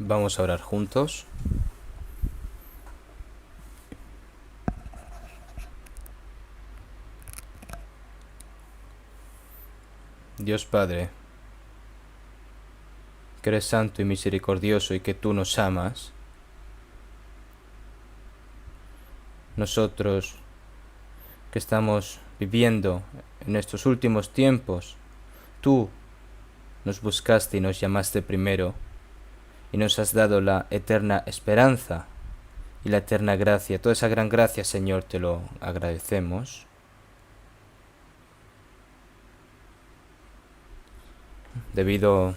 Vamos a orar juntos. Dios Padre, que eres santo y misericordioso y que tú nos amas, nosotros que estamos viviendo en estos últimos tiempos, tú nos buscaste y nos llamaste primero y nos has dado la eterna esperanza y la eterna gracia. Toda esa gran gracia, Señor, te lo agradecemos. Debido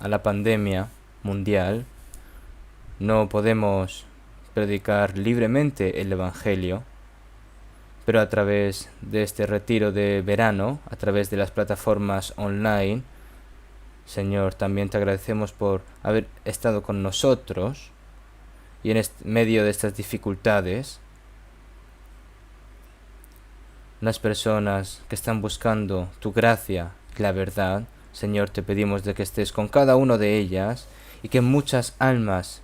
a la pandemia mundial, no podemos predicar libremente el Evangelio, pero a través de este retiro de verano, a través de las plataformas online, Señor, también te agradecemos por haber estado con nosotros y en medio de estas dificultades, las personas que están buscando tu gracia y la verdad, Señor, te pedimos de que estés con cada una de ellas y que muchas almas,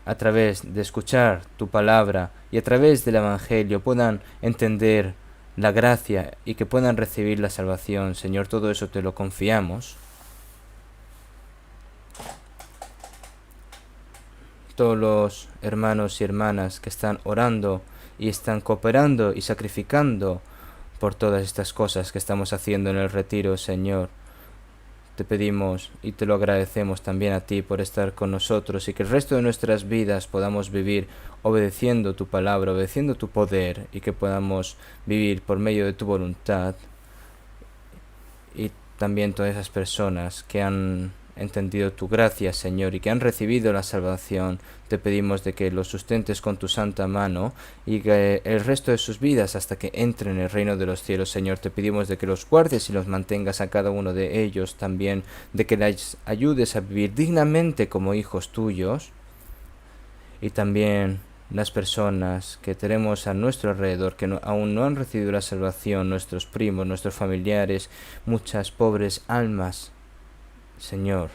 a través de escuchar tu palabra y a través del Evangelio, puedan entender la gracia y que puedan recibir la salvación. Señor, todo eso te lo confiamos. Todos los hermanos y hermanas que están orando y están cooperando y sacrificando por todas estas cosas que estamos haciendo en el retiro, Señor, te pedimos y te lo agradecemos también a ti por estar con nosotros y que el resto de nuestras vidas podamos vivir obedeciendo tu palabra, obedeciendo tu poder y que podamos vivir por medio de tu voluntad. Y también todas esas personas que han entendido tu gracia, Señor, y que han recibido la salvación, te pedimos de que los sustentes con tu santa mano y que el resto de sus vidas hasta que entren en el reino de los cielos, Señor, te pedimos de que los guardes y los mantengas a cada uno de ellos, también de que les ayudes a vivir dignamente como hijos tuyos, y también las personas que tenemos a nuestro alrededor que aún no han recibido la salvación, nuestros primos, nuestros familiares, muchas pobres almas, Señor,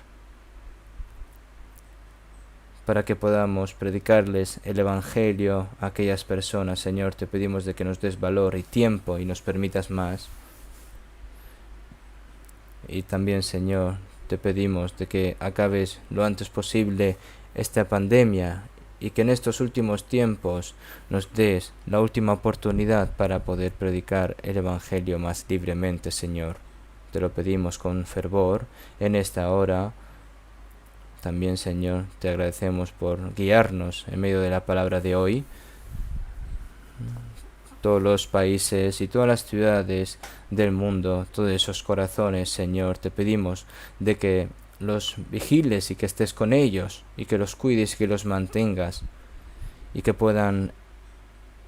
para que podamos predicarles el Evangelio a aquellas personas. Señor, te pedimos de que nos des valor y tiempo y nos permitas más. Y también, Señor, te pedimos de que acabes lo antes posible esta pandemia y que en estos últimos tiempos nos des la última oportunidad para poder predicar el Evangelio más libremente, Señor. Te lo pedimos con fervor en esta hora. También, Señor, te agradecemos por guiarnos en medio de la palabra de hoy. Todos los países y todas las ciudades del mundo, todos esos corazones, Señor, te pedimos de que los vigiles y que estés con ellos y que los cuides y que los mantengas y que puedan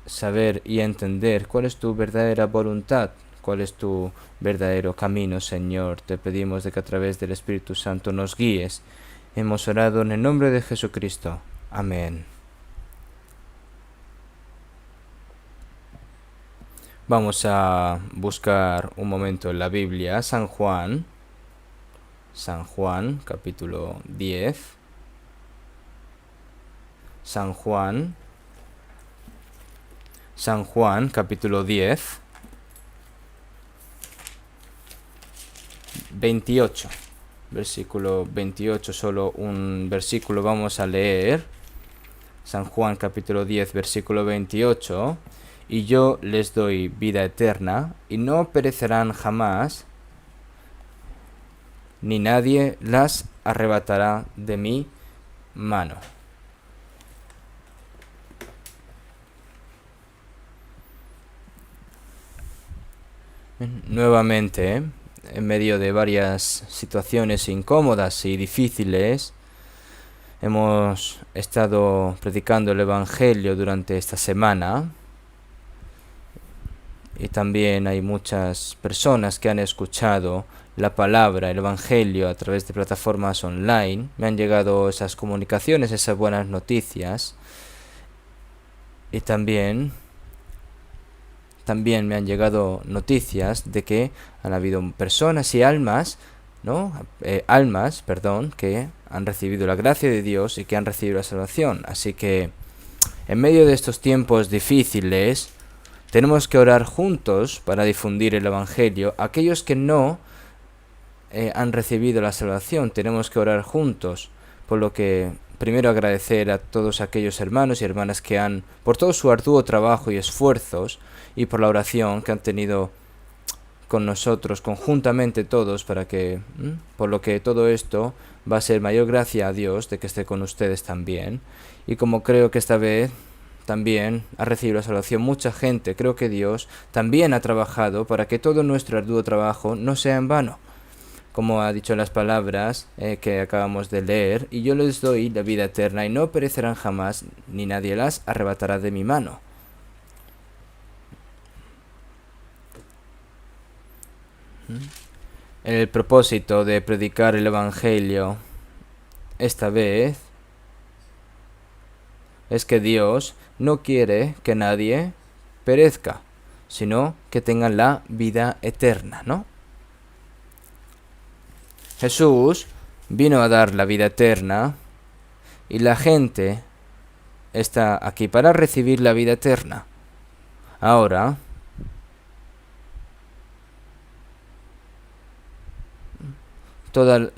saber y entender cuál es tu verdadera voluntad, cuál es tu verdadero camino, Señor. Te pedimos de que a través del Espíritu Santo nos guíes. Hemos orado en el nombre de Jesucristo. Amén. Vamos a buscar un momento en la Biblia, San Juan, capítulo 10. San Juan, capítulo 10, 28. Versículo 28, solo un versículo vamos a leer. San Juan capítulo 10, versículo 28. Y yo les doy vida eterna, y no perecerán jamás, ni nadie las arrebatará de mi mano. Nuevamente, en medio de varias situaciones incómodas y difíciles, hemos estado predicando el Evangelio durante esta semana y también hay muchas personas que han escuchado la palabra, el Evangelio a través de plataformas online. Me han llegado esas comunicaciones, esas buenas noticias y también me han llegado noticias de que han habido personas y almas ¿no? Almas, perdón, que han recibido la gracia de Dios y que han recibido la salvación. Así que en medio de estos tiempos difíciles tenemos que orar juntos para difundir el Evangelio. Aquellos que no han recibido la salvación, tenemos que orar juntos, por lo que primero agradecer a todos aquellos hermanos y hermanas que han, por todo su arduo trabajo y esfuerzos, y por la oración que han tenido con nosotros conjuntamente todos, para que, por lo que todo esto va a ser mayor gracia a Dios de que esté con ustedes también. Y como creo que esta vez también ha recibido la salvación mucha gente, creo que Dios también ha trabajado para que todo nuestro arduo trabajo no sea en vano, como ha dicho en las palabras que acabamos de leer, y yo les doy la vida eterna y no perecerán jamás, ni nadie las arrebatará de mi mano. El propósito de predicar el Evangelio esta vez es que Dios no quiere que nadie perezca, sino que tengan la vida eterna, ¿no? Jesús vino a dar la vida eterna y la gente está aquí para recibir la vida eterna. Ahora, todos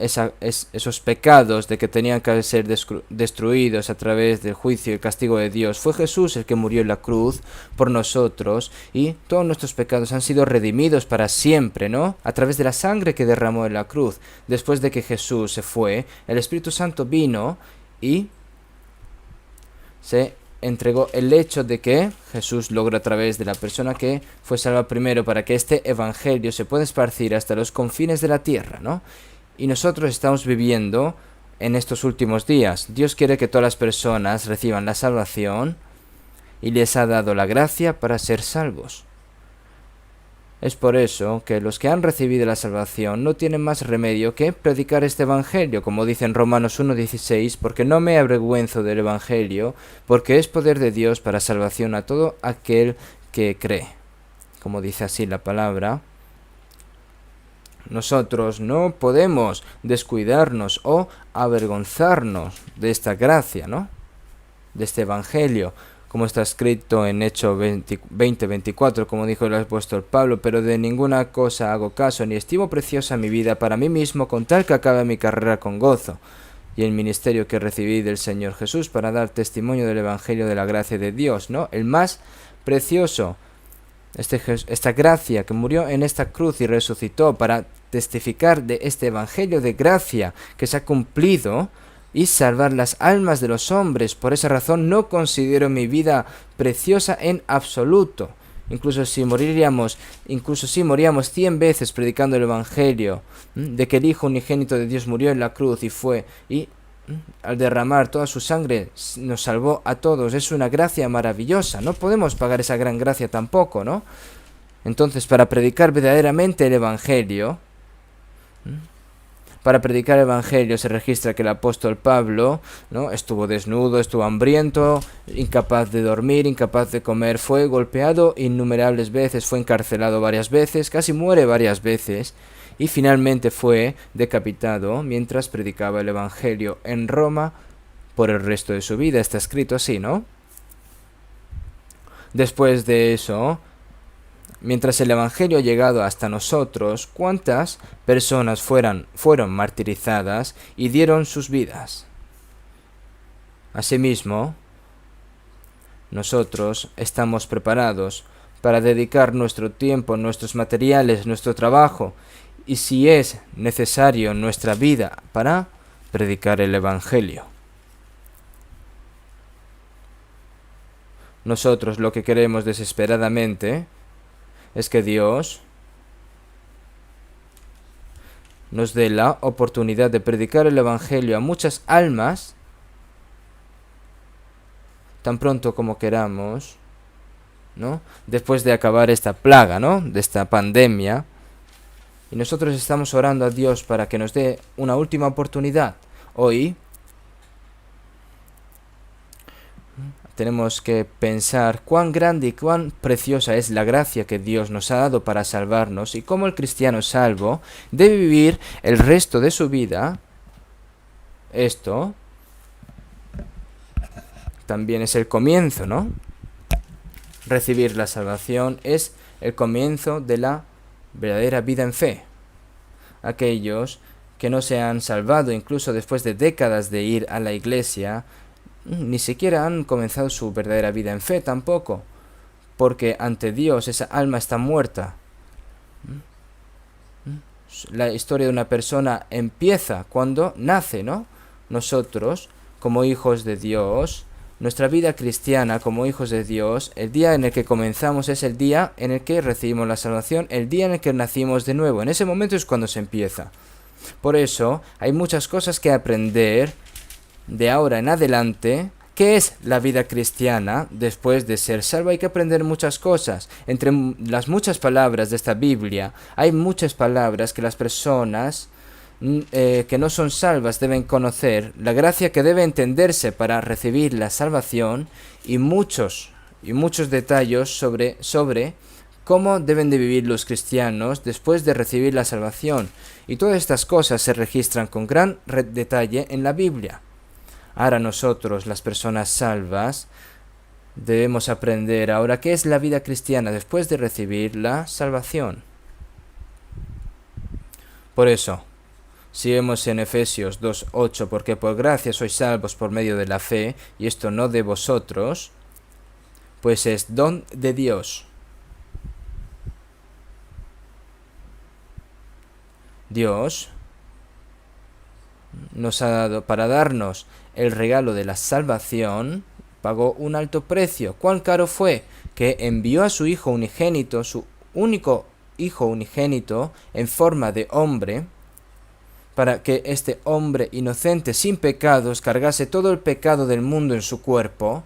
esos pecados de que tenían que ser destruidos a través del juicio y castigo de Dios, fue Jesús el que murió en la cruz por nosotros, y todos nuestros pecados han sido redimidos para siempre, ¿no? A través de la sangre que derramó en la cruz. Después de que Jesús se fue, el Espíritu Santo vino y se entregó el hecho de que Jesús logra a través de la persona que fue salva primero, para que este evangelio se pueda esparcir hasta los confines de la tierra, ¿no? Y nosotros estamos viviendo en estos últimos días. Dios quiere que todas las personas reciban la salvación y les ha dado la gracia para ser salvos. Es por eso que los que han recibido la salvación no tienen más remedio que predicar este evangelio, como dice en Romanos 1:16, porque no me avergüenzo del evangelio, porque es poder de Dios para salvación a todo aquel que cree. Como dice así la palabra. Nosotros no podemos descuidarnos o avergonzarnos de esta gracia, ¿no? De este evangelio, como está escrito en Hechos 20:24, como dijo el apóstol Pablo: pero de ninguna cosa hago caso, ni estimo preciosa mi vida para mí mismo, con tal que acabe mi carrera con gozo, y el ministerio que recibí del Señor Jesús, para dar testimonio del evangelio de la gracia de Dios, ¿no? El más precioso. Esta gracia que murió en esta cruz y resucitó para testificar de este evangelio de gracia que se ha cumplido y salvar las almas de los hombres. Por esa razón no considero mi vida preciosa en absoluto. Incluso si moríamos 100 veces predicando el evangelio de que el Hijo unigénito de Dios murió en la cruz y al derramar toda su sangre nos salvó a todos. Es una gracia maravillosa. No podemos pagar esa gran gracia tampoco, ¿no? Entonces, para predicar verdaderamente el evangelio, se registra que el apóstol Pablo, ¿no?, estuvo desnudo, estuvo hambriento, incapaz de dormir, incapaz de comer, fue golpeado innumerables veces, fue encarcelado varias veces, casi muere varias veces, y finalmente fue decapitado mientras predicaba el evangelio en Roma por el resto de su vida. Está escrito así, ¿no? Después de eso, mientras el evangelio ha llegado hasta nosotros, ¿cuántas personas fueron martirizadas y dieron sus vidas? Asimismo, nosotros estamos preparados para dedicar nuestro tiempo, nuestros materiales, nuestro trabajo, y si es necesario nuestra vida, para predicar el evangelio. Nosotros lo que queremos desesperadamente es que Dios nos dé la oportunidad de predicar el evangelio a muchas almas tan pronto como queramos, ¿no? Después de acabar esta plaga, ¿no?, de esta pandemia. Y nosotros estamos orando a Dios para que nos dé una última oportunidad hoy tenemos que pensar cuán grande y cuán preciosa es la gracia que Dios nos ha dado para salvarnos y cómo el cristiano salvo debe vivir el resto de su vida. Esto también es el comienzo, ¿no? Recibir la salvación es el comienzo de la verdadera vida en fe. Aquellos que no se han salvado incluso después de décadas de ir a la iglesia, ni siquiera han comenzado su verdadera vida en fe tampoco, porque ante Dios esa alma está muerta. La historia de una persona empieza cuando nace, ¿no? Nosotros, como hijos de Dios, nuestra vida cristiana como hijos de Dios, el día en el que comenzamos es el día en el que recibimos la salvación, el día en el que nacimos de nuevo. En ese momento es cuando se empieza. Por eso hay muchas cosas que aprender de ahora en adelante. ¿Qué es la vida cristiana después de ser salvo? Hay que aprender muchas cosas. Entre las muchas palabras de esta Biblia, hay muchas palabras que las personas que no son salvas deben conocer, la gracia que debe entenderse para recibir la salvación y muchos detalles sobre cómo deben de vivir los cristianos después de recibir la salvación. Y todas estas cosas se registran con gran detalle en la Biblia. Ahora nosotros, las personas salvas, debemos aprender ahora qué es la vida cristiana después de recibir la salvación. Por eso, si vemos en Efesios 2:8, porque por gracia sois salvos por medio de la fe, y esto no de vosotros, pues es don de Dios. Dios nos ha dado, para darnos el regalo de la salvación, pagó un alto precio. ¿Cuán caro fue? Que envió a su Hijo unigénito, su único Hijo unigénito, en forma de hombre, para que este hombre inocente, sin pecados, cargase todo el pecado del mundo en su cuerpo,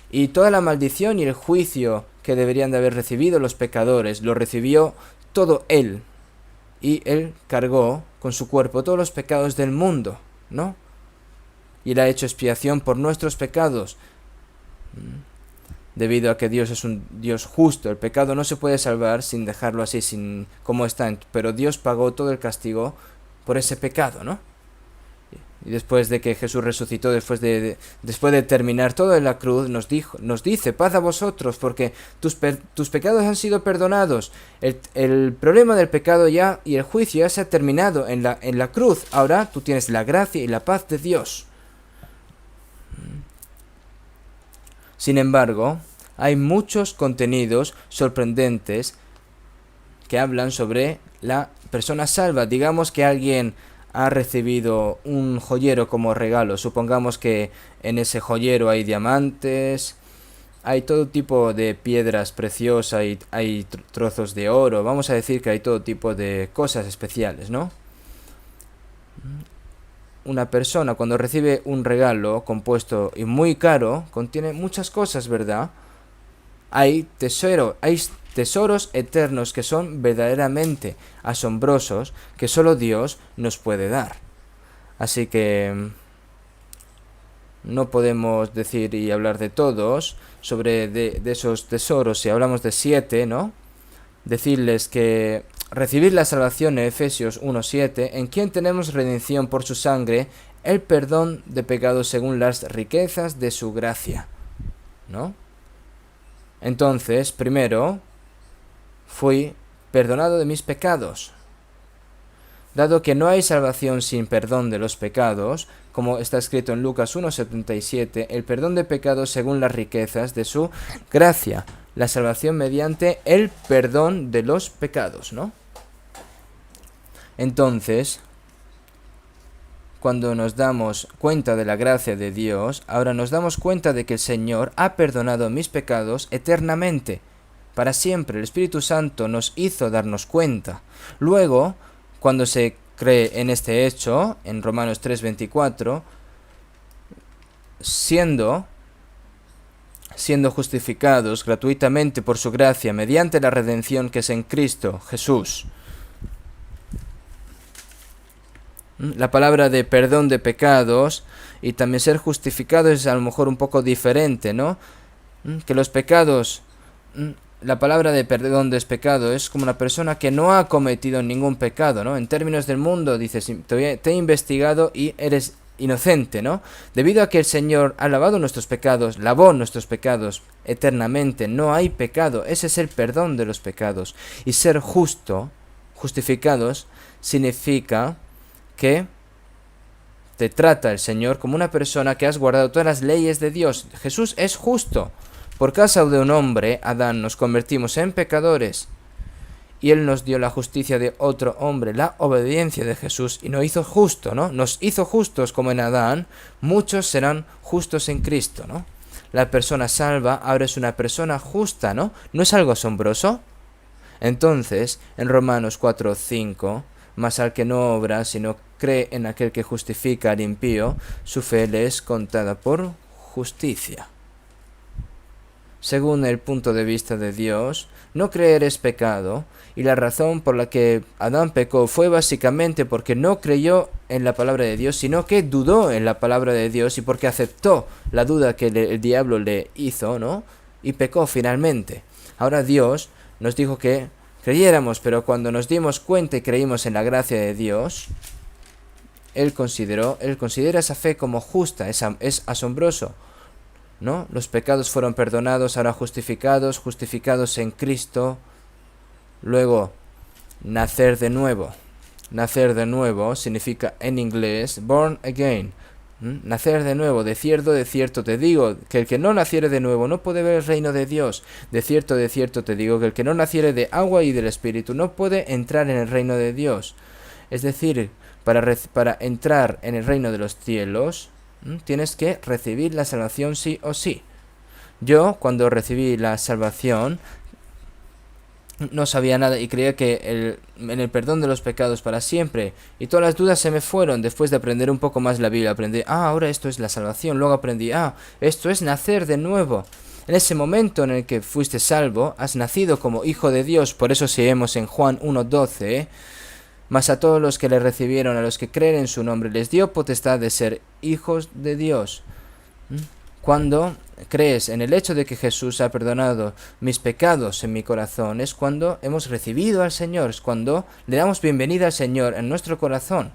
y toda la maldición y el juicio que deberían de haber recibido los pecadores, lo recibió todo él. Y él cargó con su cuerpo todos los pecados del mundo, ¿no? Y él ha hecho expiación por nuestros pecados. Debido a que Dios es un Dios justo, el pecado no se puede salvar sin dejarlo así, sin como está. Pero Dios pagó todo el castigo por ese pecado, ¿no? Y después de que Jesús resucitó, después de terminar todo en la cruz, nos dice, paz a vosotros, porque tus pecados han sido perdonados. El problema del pecado ya y el juicio ya se ha terminado en la cruz. Ahora tú tienes la gracia y la paz de Dios. Sin embargo, hay muchos contenidos sorprendentes que hablan sobre la persona salva. Digamos que alguien ha recibido un joyero como regalo. Supongamos que en ese joyero hay diamantes, hay todo tipo de piedras preciosas, hay trozos de oro. Vamos a decir que hay todo tipo de cosas especiales, ¿no? Una persona cuando recibe un regalo compuesto y muy caro, contiene muchas cosas, ¿verdad? Hay tesoros eternos que son verdaderamente asombrosos, que solo Dios nos puede dar. Así que no podemos decir y hablar de todos sobre de esos tesoros. Si hablamos de 7, ¿no? Decirles que recibir la salvación en Efesios 1:7, en quien tenemos redención por su sangre, el perdón de pecados según las riquezas de su gracia, ¿no? Entonces, primero, fui perdonado de mis pecados. Dado que no hay salvación sin perdón de los pecados, como está escrito en Lucas 1:77, el perdón de pecados según las riquezas de su gracia. La salvación mediante el perdón de los pecados, ¿no? Entonces, cuando nos damos cuenta de la gracia de Dios, ahora nos damos cuenta de que el Señor ha perdonado mis pecados eternamente, para siempre. El Espíritu Santo nos hizo darnos cuenta. Luego, cuando se cree en este hecho, en Romanos 3:24, siendo justificados gratuitamente por su gracia mediante la redención que es en Cristo Jesús. La palabra de perdón de pecados y también ser justificado es a lo mejor un poco diferente, ¿no? Que los pecados, la palabra de perdón de pecado es como una persona que no ha cometido ningún pecado, ¿no? En términos del mundo, dices, te he investigado y eres inocente, ¿no? Debido a que el Señor ha lavado nuestros pecados, lavó nuestros pecados eternamente, no hay pecado, ese es el perdón de los pecados. Y ser justificados, significa que te trata el Señor como una persona que has guardado todas las leyes de Dios. Jesús es justo. Por causa de un hombre, Adán, nos convertimos en pecadores. Y Él nos dio la justicia de otro hombre, la obediencia de Jesús, y nos hizo justo, ¿no? Nos hizo justos como en Adán, muchos serán justos en Cristo, ¿no? La persona salva ahora es una persona justa, ¿no? ¿No es algo asombroso? Entonces, en Romanos 4:5, mas al que no obra, sino cree en aquel que justifica al impío, su fe le es contada por justicia. Según el punto de vista de Dios, no creer es pecado, y la razón por la que Adán pecó fue básicamente porque no creyó en la palabra de Dios, sino que dudó en la palabra de Dios y porque aceptó la duda que el diablo le hizo, ¿no? Y pecó finalmente. Ahora Dios nos dijo que creyéramos, pero cuando nos dimos cuenta y creímos en la gracia de Dios, Él considera esa fe como justa, es asombroso, ¿no? Los pecados fueron perdonados, ahora justificados en Cristo. Luego, nacer de nuevo. Nacer de nuevo significa en inglés born again. Nacer de nuevo, de cierto te digo, que el que no naciere de nuevo no puede ver el reino de Dios. De cierto te digo, que el que no naciere de agua y del Espíritu no puede entrar en el reino de Dios. Es decir, para entrar en el reino de los cielos, tienes que recibir la salvación sí o sí. Yo, cuando recibí la salvación, no sabía nada y creía que en el perdón de los pecados para siempre, y todas las dudas se me fueron después de aprender un poco más la Biblia. Aprendí, ahora esto es la salvación. Luego aprendí, esto es nacer de nuevo. En ese momento en el que fuiste salvo, has nacido como hijo de Dios. Por eso si vemos en Juan 1:12, mas a todos los que le recibieron, a los que creen en su nombre, les dio potestad de ser hijos de Dios. Cuando crees en el hecho de que Jesús ha perdonado mis pecados en mi corazón, es cuando hemos recibido al Señor, es cuando le damos bienvenida al Señor en nuestro corazón.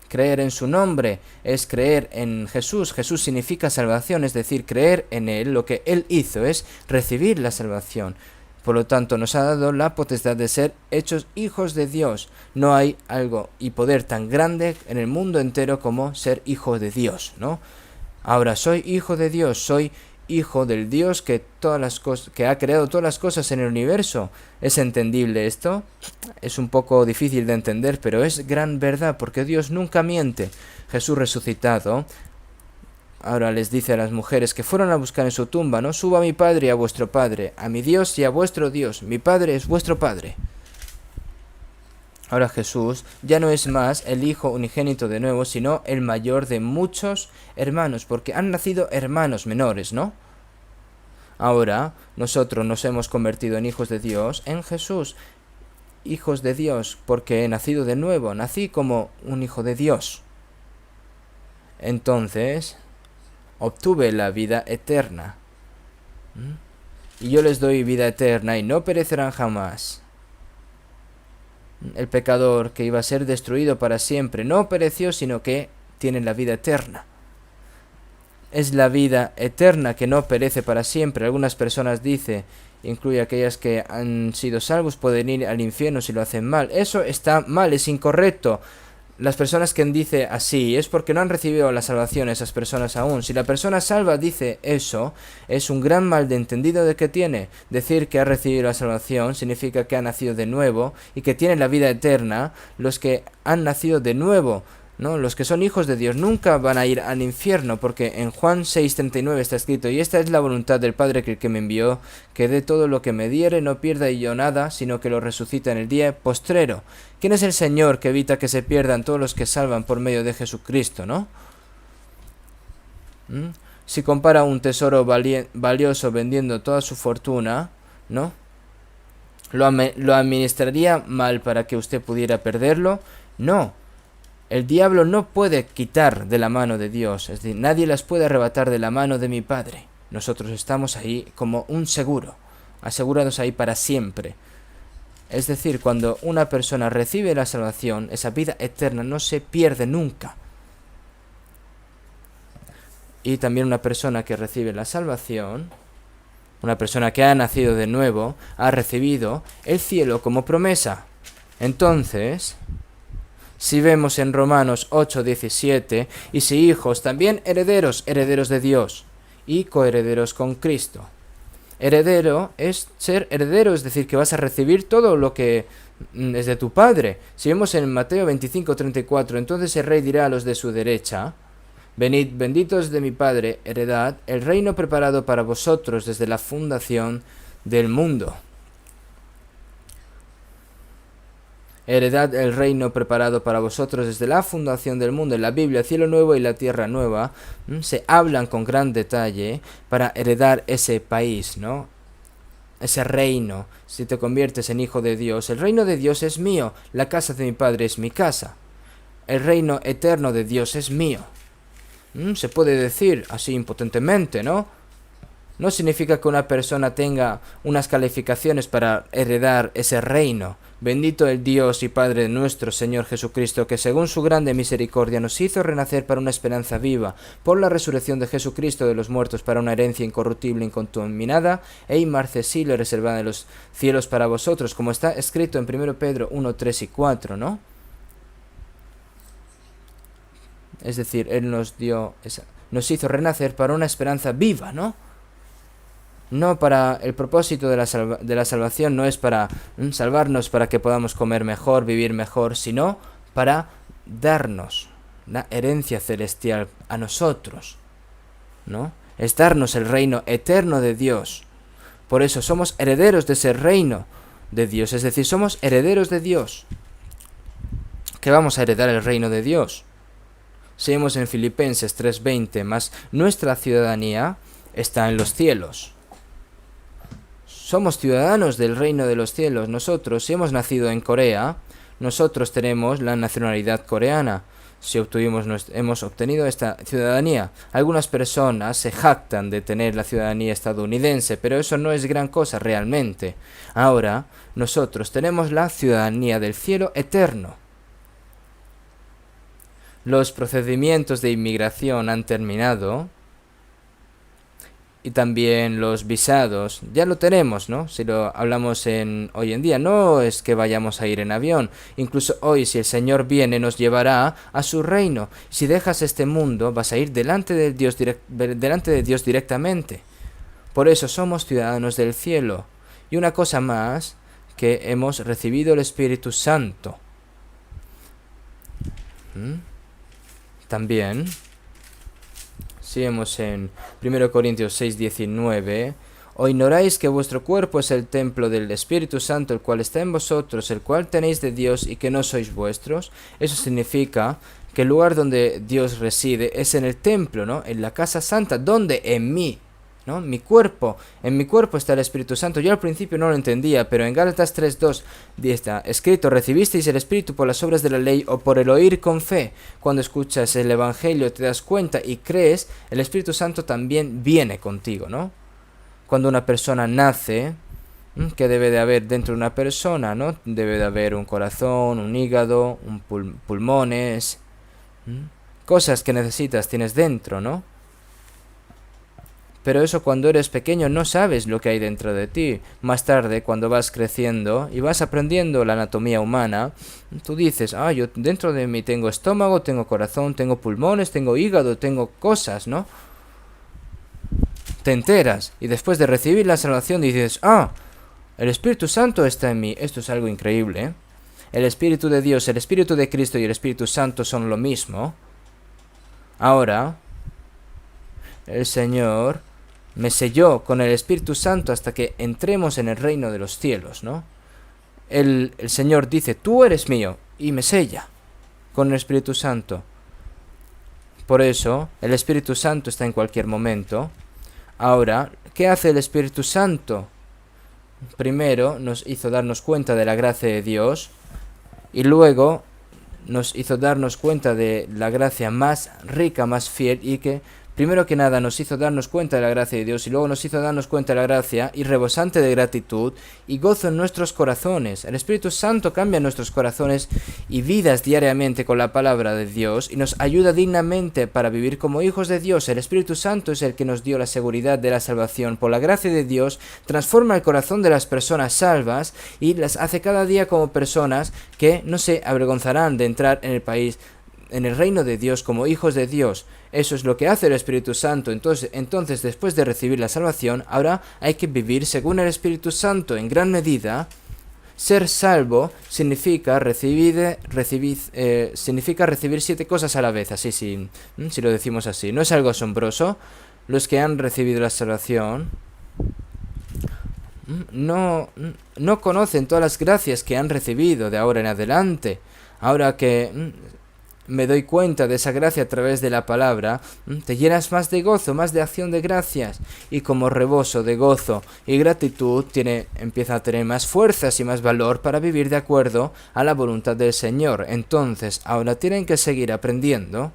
Creer en su nombre es creer en Jesús. Jesús significa salvación, es decir, creer en Él. Lo que Él hizo es recibir la salvación. Por lo tanto, nos ha dado la potestad de ser hechos hijos de Dios. No hay algo y poder tan grande en el mundo entero como ser hijo de Dios, ¿no? Ahora soy hijo de Dios, soy hijo del Dios que ha creado todas las cosas en el universo. ¿Es entendible esto? Es un poco difícil de entender, pero es gran verdad, porque Dios nunca miente. Jesús resucitado ahora les dice a las mujeres que fueron a buscar en su tumba, ¿no? Suba a mi Padre y a vuestro Padre, a mi Dios y a vuestro Dios. Mi Padre es vuestro Padre. Ahora Jesús ya no es más el Hijo unigénito de nuevo, sino el mayor de muchos hermanos, porque han nacido hermanos menores, ¿no? Ahora nosotros nos hemos convertido en hijos de Dios en Jesús. Hijos de Dios, porque he nacido de nuevo, nací como un hijo de Dios. Entonces, obtuve la vida eterna. Y yo les doy vida eterna y no perecerán jamás. El pecador que iba a ser destruido para siempre no pereció, sino que tiene la vida eterna. Es la vida eterna que no perece para siempre. Algunas personas dicen, incluye aquellas que han sido salvos, pueden ir al infierno si lo hacen mal. Eso está mal, es incorrecto. Las personas que dicen así es porque no han recibido la salvación, esas personas aún. Si la persona salva dice eso, es un gran malentendido de que tiene. Decir que ha recibido la salvación significa que ha nacido de nuevo y que tiene la vida eterna. Los que han nacido de nuevo, ¿no? Los que son hijos de Dios nunca van a ir al infierno, porque en Juan 6:39 está escrito, y esta es la voluntad del Padre que me envió, que dé todo lo que me diere, no pierda yo nada, sino que lo resucita en el día postrero. ¿Quién es el Señor que evita que se pierdan todos los que salvan por medio de Jesucristo, no? Si compara un tesoro valioso vendiendo toda su fortuna, ¿no? ¿Lo administraría mal para que usted pudiera perderlo? No. El diablo no puede quitar de la mano de Dios, es decir, nadie las puede arrebatar de la mano de mi Padre. Nosotros estamos ahí como un seguro, asegurados ahí para siempre. Es decir, cuando una persona recibe la salvación, esa vida eterna no se pierde nunca. Y también una persona que recibe la salvación, una persona que ha nacido de nuevo, ha recibido el cielo como promesa. Entonces, si vemos en Romanos 8:17, y si hijos, también herederos, herederos de Dios, y coherederos con Cristo. Heredero es ser heredero, es decir, que vas a recibir todo lo que es de tu Padre. Si vemos en Mateo 25:34, entonces el rey dirá a los de su derecha: venid, benditos de mi Padre, heredad el reino preparado para vosotros desde la fundación del mundo. Heredad el reino preparado para vosotros desde la fundación del mundo. En la Biblia, el cielo nuevo y la tierra nueva se hablan con gran detalle para heredar ese país, ¿no? Ese reino, si te conviertes en hijo de Dios. El reino de Dios es mío, la casa de mi Padre es mi casa. El reino eterno de Dios es mío. Se puede decir así impotentemente, ¿no? No significa que una persona tenga unas calificaciones para heredar ese reino. Bendito el Dios y Padre de nuestro Señor Jesucristo, que según su grande misericordia nos hizo renacer para una esperanza viva, por la resurrección de Jesucristo de los muertos, para una herencia incorruptible, incontaminada e inmarcesible, reservada en los cielos para vosotros, como está escrito en 1 Pedro 1, 3 y 4, ¿no? Es decir, Él nos hizo renacer para una esperanza viva, ¿no? No para el propósito de la salvación, no es para salvarnos para que podamos comer mejor, vivir mejor, sino para darnos la herencia celestial a nosotros, ¿no? Es darnos el reino eterno de Dios. Por eso somos herederos de ese reino de Dios, es decir, somos herederos de Dios. ¿Qué vamos a heredar el reino de Dios? Seguimos en Filipenses 3:20, mas nuestra ciudadanía está en los cielos. Somos ciudadanos del reino de los cielos. Nosotros, si hemos nacido en Corea, nosotros tenemos la nacionalidad coreana. Si hemos obtenido esta ciudadanía. Algunas personas se jactan de tener la ciudadanía estadounidense, pero eso no es gran cosa realmente. Ahora, nosotros tenemos la ciudadanía del cielo eterno. Los procedimientos de inmigración han terminado. Y también los visados, ya lo tenemos, ¿no? Si lo hablamos hoy en día, no es que vayamos a ir en avión. Incluso hoy, si el Señor viene, nos llevará a su reino. Si dejas este mundo, vas a ir delante de Dios directamente. Por eso somos ciudadanos del cielo. Y una cosa más, que hemos recibido el Espíritu Santo. También, si vemos en 1 Corintios 6:19, ¿o ignoráis que vuestro cuerpo es el templo del Espíritu Santo, el cual está en vosotros, el cual tenéis de Dios y que no sois vuestros? Eso significa que el lugar donde Dios reside es en el templo, ¿no? En la casa santa, donde en mí, ¿no? En mi cuerpo está el Espíritu Santo. Yo al principio no lo entendía, pero en Gálatas 3:2 está escrito: recibisteis el Espíritu por las obras de la ley o por el oír con fe. Cuando escuchas el Evangelio, te das cuenta y crees, el Espíritu Santo también viene contigo, ¿no? Cuando una persona nace, ¿qué debe de haber dentro de una persona, ¿no? Debe de haber un corazón, un hígado, pulmones, cosas que necesitas, tienes dentro, ¿no? Pero eso cuando eres pequeño no sabes lo que hay dentro de ti. Más tarde, cuando vas creciendo y vas aprendiendo la anatomía humana, tú dices: yo dentro de mí tengo estómago, tengo corazón, tengo pulmones, tengo hígado, tengo cosas, ¿no? Te enteras y después de recibir la salvación dices: el Espíritu Santo está en mí. Esto es algo increíble, ¿eh? El Espíritu de Dios, el Espíritu de Cristo y el Espíritu Santo son lo mismo. Ahora, el Señor me selló con el Espíritu Santo hasta que entremos en el reino de los cielos, ¿no? El Señor dice: tú eres mío, y me sella con el Espíritu Santo. Por eso, el Espíritu Santo está en cualquier momento. Ahora, ¿qué hace el Espíritu Santo? Primero nos hizo darnos cuenta de la gracia de Dios, y luego nos hizo darnos cuenta de la gracia más rica, más fiel, y que primero que nada nos hizo darnos cuenta de la gracia de Dios y luego nos hizo darnos cuenta de la gracia y rebosante de gratitud y gozo en nuestros corazones. El Espíritu Santo cambia nuestros corazones y vidas diariamente con la palabra de Dios y nos ayuda dignamente para vivir como hijos de Dios. El Espíritu Santo es el que nos dio la seguridad de la salvación. Por la gracia de Dios transforma el corazón de las personas salvas y las hace cada día como personas que no se avergonzarán de entrar en el país, en el reino de Dios, como hijos de Dios. Eso es lo que hace el Espíritu Santo. Entonces, después de recibir la salvación, ahora hay que vivir según el Espíritu Santo. En gran medida, ser salvo significa recibir 7 cosas a la vez. Así, si lo decimos así. ¿No es algo asombroso? Los que han recibido la salvación no conocen todas las gracias que han recibido de ahora en adelante. Ahora que me doy cuenta de esa gracia a través de la palabra, te llenas más de gozo, más de acción de gracias, y como reboso de gozo y gratitud empieza a tener más fuerzas y más valor para vivir de acuerdo a la voluntad del Señor. Entonces, ahora tienen que seguir aprendiendo.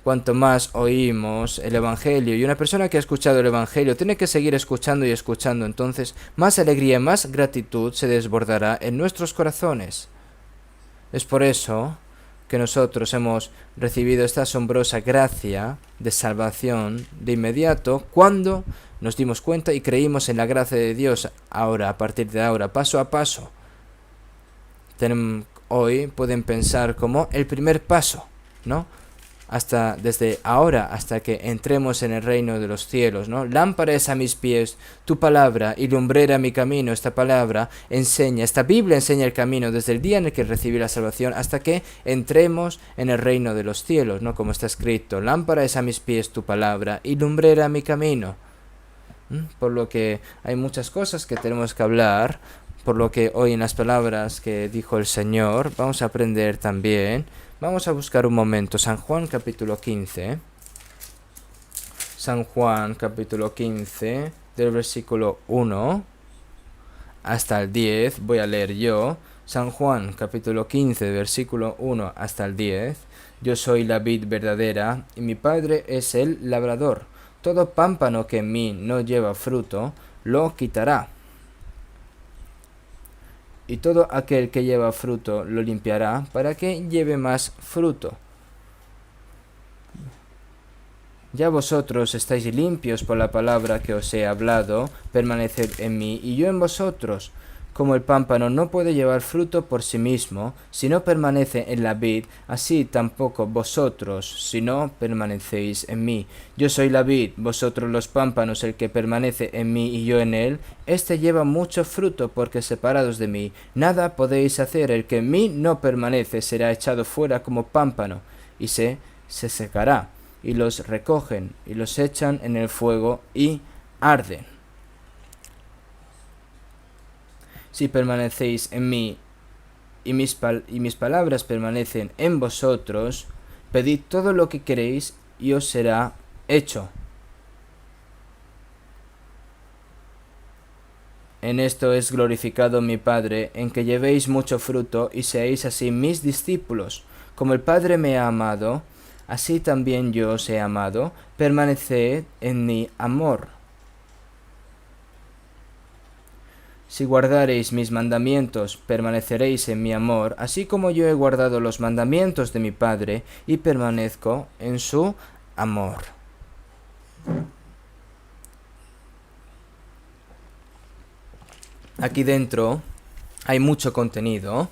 Cuanto más oímos el Evangelio, y una persona que ha escuchado el Evangelio tiene que seguir escuchando y escuchando, entonces más alegría y más gratitud se desbordará en nuestros corazones. Es por eso que nosotros hemos recibido esta asombrosa gracia de salvación de inmediato cuando nos dimos cuenta y creímos en la gracia de Dios. Ahora, a partir de ahora, paso a paso, hoy pueden pensar como el primer paso, ¿no? Desde ahora hasta que entremos en el reino de los cielos, ¿no? Lámpara es a mis pies tu palabra y lumbrera mi camino. Esta palabra esta Biblia enseña el camino desde el día en el que recibí la salvación hasta que entremos en el reino de los cielos, ¿no? Como está escrito, lámpara es a mis pies tu palabra y lumbrera mi camino. Por lo que hay muchas cosas que tenemos que hablar, por lo que hoy en las palabras que dijo el Señor vamos a aprender también. Vamos a buscar un momento, San Juan capítulo 15. San Juan capítulo 15, del versículo 1 hasta el 10, voy a leer yo. San Juan capítulo 15, versículo 1 hasta el 10. Yo soy la vid verdadera, y mi Padre es el labrador. Todo pámpano que en mí no lleva fruto, lo quitará. Y todo aquel que lleva fruto lo limpiará para que lleve más fruto. Ya vosotros estáis limpios por la palabra que os he hablado, permaneced en mí y yo en vosotros. Como el pámpano no puede llevar fruto por sí mismo, si no permanece en la vid, así tampoco vosotros, si no permanecéis en mí. Yo soy la vid, vosotros los pámpanos. El que permanece en mí y yo en él, éste lleva mucho fruto, porque separados de mí nada podéis hacer. El que en mí no permanece será echado fuera como pámpano, y se secará. Y los recogen y los echan en el fuego y arden. Si permanecéis en mí y mis palabras permanecen en vosotros, pedid todo lo que queréis y os será hecho. En esto es glorificado mi Padre, en que llevéis mucho fruto y seáis así mis discípulos. Como el Padre me ha amado, así también yo os he amado. Permaneced en mi amor. Si guardareis mis mandamientos, permaneceréis en mi amor, así como yo he guardado los mandamientos de mi Padre y permanezco en su amor. Aquí dentro hay mucho contenido,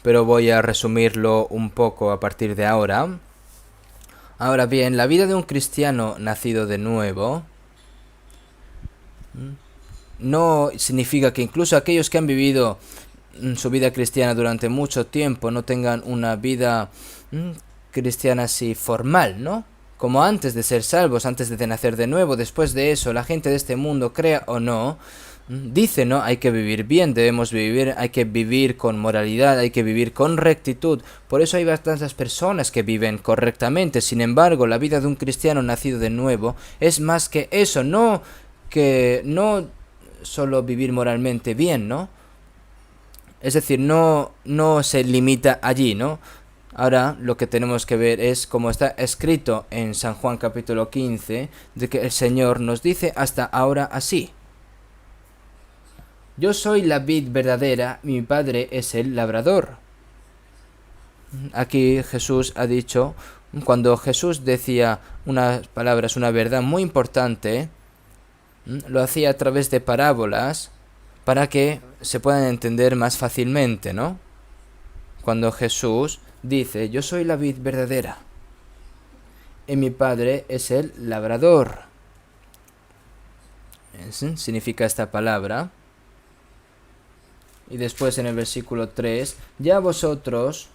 pero voy a resumirlo un poco a partir de ahora. Ahora bien, la vida de un cristiano nacido de nuevo no significa que incluso aquellos que han vivido su vida cristiana durante mucho tiempo no tengan una vida cristiana así formal, ¿no? Como antes de ser salvos, antes de nacer de nuevo. Después de eso, la gente de este mundo, crea o no, dice, ¿no? Hay que vivir bien, hay que vivir con moralidad, hay que vivir con rectitud. Por eso hay bastantes personas que viven correctamente. Sin embargo, la vida de un cristiano nacido de nuevo es más que eso, no solo vivir moralmente bien, ¿no? Es decir, no se limita allí, ¿no? Ahora lo que tenemos que ver es como está escrito en San Juan capítulo 15, de que el Señor nos dice hasta ahora así. Yo soy la vid verdadera, mi Padre es el labrador. Aquí Jesús ha dicho, cuando Jesús decía unas palabras, una verdad muy importante, lo hacía a través de parábolas para que se puedan entender más fácilmente, ¿no? Cuando Jesús dice, yo soy la vid verdadera y mi Padre es el labrador. ¿Sí? Significa esta palabra. Y después en el versículo 3, ya vosotros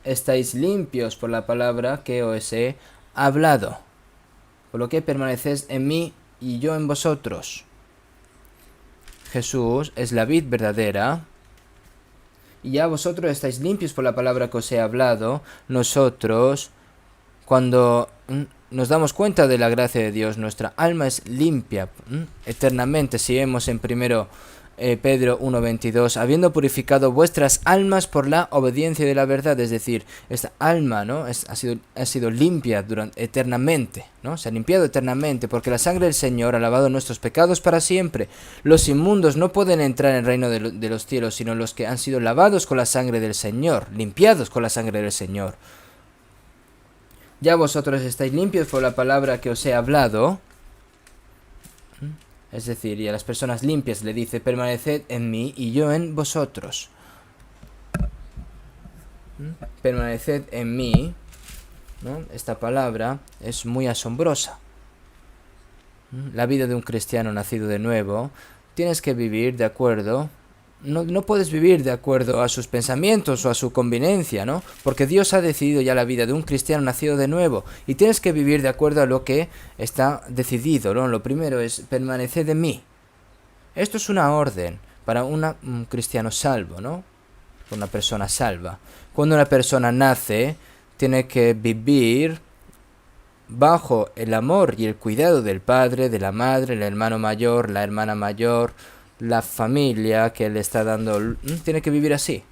estáis limpios por la palabra que os he hablado, por lo que permanecéis en mí y yo en vosotros. Jesús es la vid verdadera, y ya vosotros estáis limpios por la palabra que os he hablado. Nosotros, cuando nos damos cuenta de la gracia de Dios, nuestra alma es limpia eternamente. Si vemos en primero Pedro 1:22, habiendo purificado vuestras almas por la obediencia de la verdad, es decir, esta alma, ¿no? ha sido limpia eternamente, ¿no? Se ha limpiado eternamente, porque la sangre del Señor ha lavado nuestros pecados para siempre. Los inmundos no pueden entrar en el reino de los cielos, sino los que han sido lavados con la sangre del Señor, limpiados con la sangre del Señor. Ya vosotros estáis limpios por la palabra que os he hablado. Es decir, y a las personas limpias le dice, permaneced en mí y yo en vosotros. Permaneced en mí, ¿no? Esta palabra es muy asombrosa. La vida de un cristiano nacido de nuevo, tienes que vivir de acuerdo. No puedes vivir de acuerdo a sus pensamientos o a su conveniencia, ¿no? Porque Dios ha decidido ya la vida de un cristiano nacido de nuevo. Y tienes que vivir de acuerdo a lo que está decidido, ¿no? Lo primero es permanecer en mí. Esto es una orden para un cristiano salvo, ¿no? Una persona salva. Cuando una persona nace, tiene que vivir bajo el amor y el cuidado del padre, de la madre, el hermano mayor, la hermana mayor, la familia que le está dando, tiene que vivir así.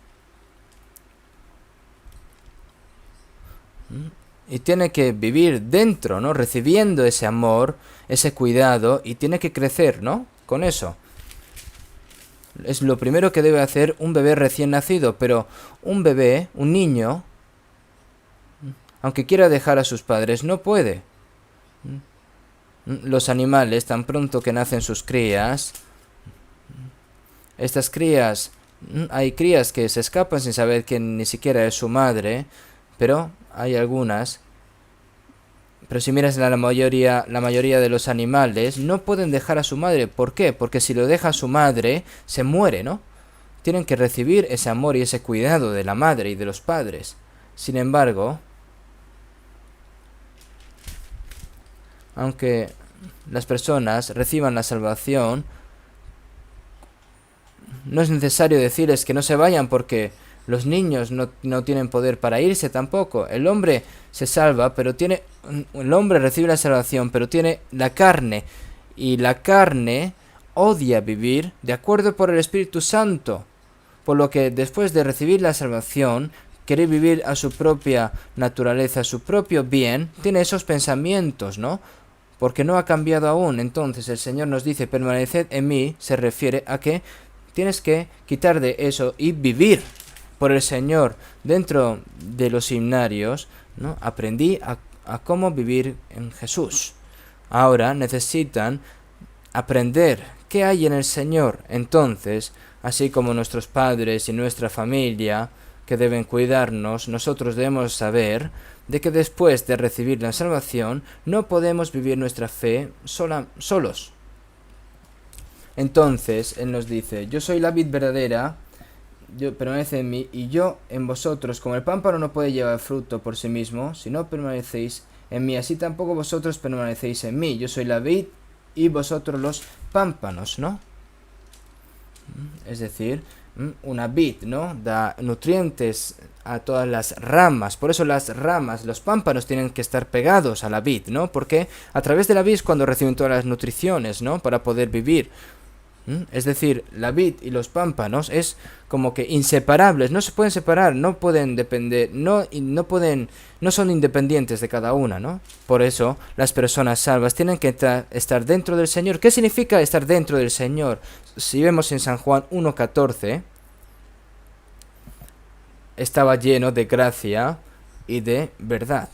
Y tiene que vivir dentro, ¿no? Recibiendo ese amor, ese cuidado, y tiene que crecer, ¿no? Con eso. Es lo primero que debe hacer un bebé recién nacido, pero un bebé, un niño, aunque quiera dejar a sus padres, no puede. Los animales, tan pronto que nacen sus crías, estas crías, hay crías que se escapan sin saber que ni siquiera es su madre, pero hay algunas. Pero si miras la mayoría de los animales, no pueden dejar a su madre. ¿Por qué? Porque si lo deja a su madre, se muere, ¿no? Tienen que recibir ese amor y ese cuidado de la madre y de los padres. Sin embargo, aunque las personas reciban la salvación, no es necesario decirles que no se vayan, porque los niños no tienen poder para irse tampoco. El hombre se salva, pero el hombre recibe la salvación, pero tiene la carne, y la carne odia vivir de acuerdo por el Espíritu Santo, por lo que después de recibir la salvación, quiere vivir a su propia naturaleza, a su propio bien, tiene esos pensamientos, ¿no? Porque no ha cambiado aún. Entonces el Señor nos dice, permaneced en mí, se refiere a que tienes que quitar de eso y vivir por el Señor. Dentro de los himnarios, ¿no? Aprendí a cómo vivir en Jesús. Ahora necesitan aprender qué hay en el Señor. Entonces, así como nuestros padres y nuestra familia que deben cuidarnos, nosotros debemos saber de que después de recibir la salvación no podemos vivir nuestra fe solos. Entonces Él nos dice, yo soy la vid verdadera, yo permanece en mí y yo en vosotros. Como el pámpano no puede llevar fruto por sí mismo, si no permanecéis en mí, así tampoco vosotros permanecéis en mí. Yo soy la vid y vosotros los pámpanos, ¿no? Es decir, una vid, ¿no? Da nutrientes a todas las ramas. Por eso las ramas, los pámpanos tienen que estar pegados a la vid, ¿no? Porque a través de la vid es cuando reciben todas las nutriciones, ¿no? Para poder vivir. Es decir, la vid y los pámpanos es como que inseparables, no se pueden separar, no pueden depender, no son independientes de cada una, ¿no? Por eso las personas salvas tienen que estar dentro del Señor. ¿Qué significa estar dentro del Señor? Si vemos en San Juan 1:14, estaba lleno de gracia y de verdad.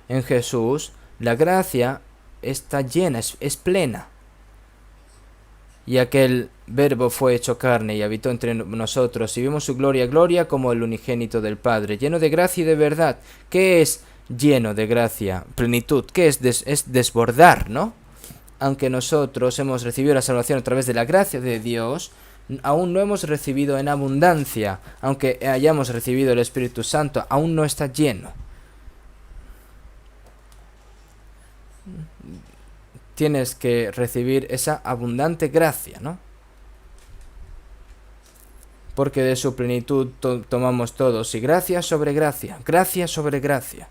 En Jesús la gracia está llena, es plena. Y aquel Verbo fue hecho carne y habitó entre nosotros, y vimos su gloria, gloria como el unigénito del Padre, lleno de gracia y de verdad. ¿Qué es lleno de gracia? Plenitud. ¿Qué es? Es desbordar, ¿no? Aunque nosotros hemos recibido la salvación a través de la gracia de Dios, aún no hemos recibido en abundancia. Aunque hayamos recibido el Espíritu Santo, aún no está lleno. Tienes que recibir esa abundante gracia, ¿no? Porque de su plenitud tomamos todos, y gracia sobre gracia, gracia sobre gracia.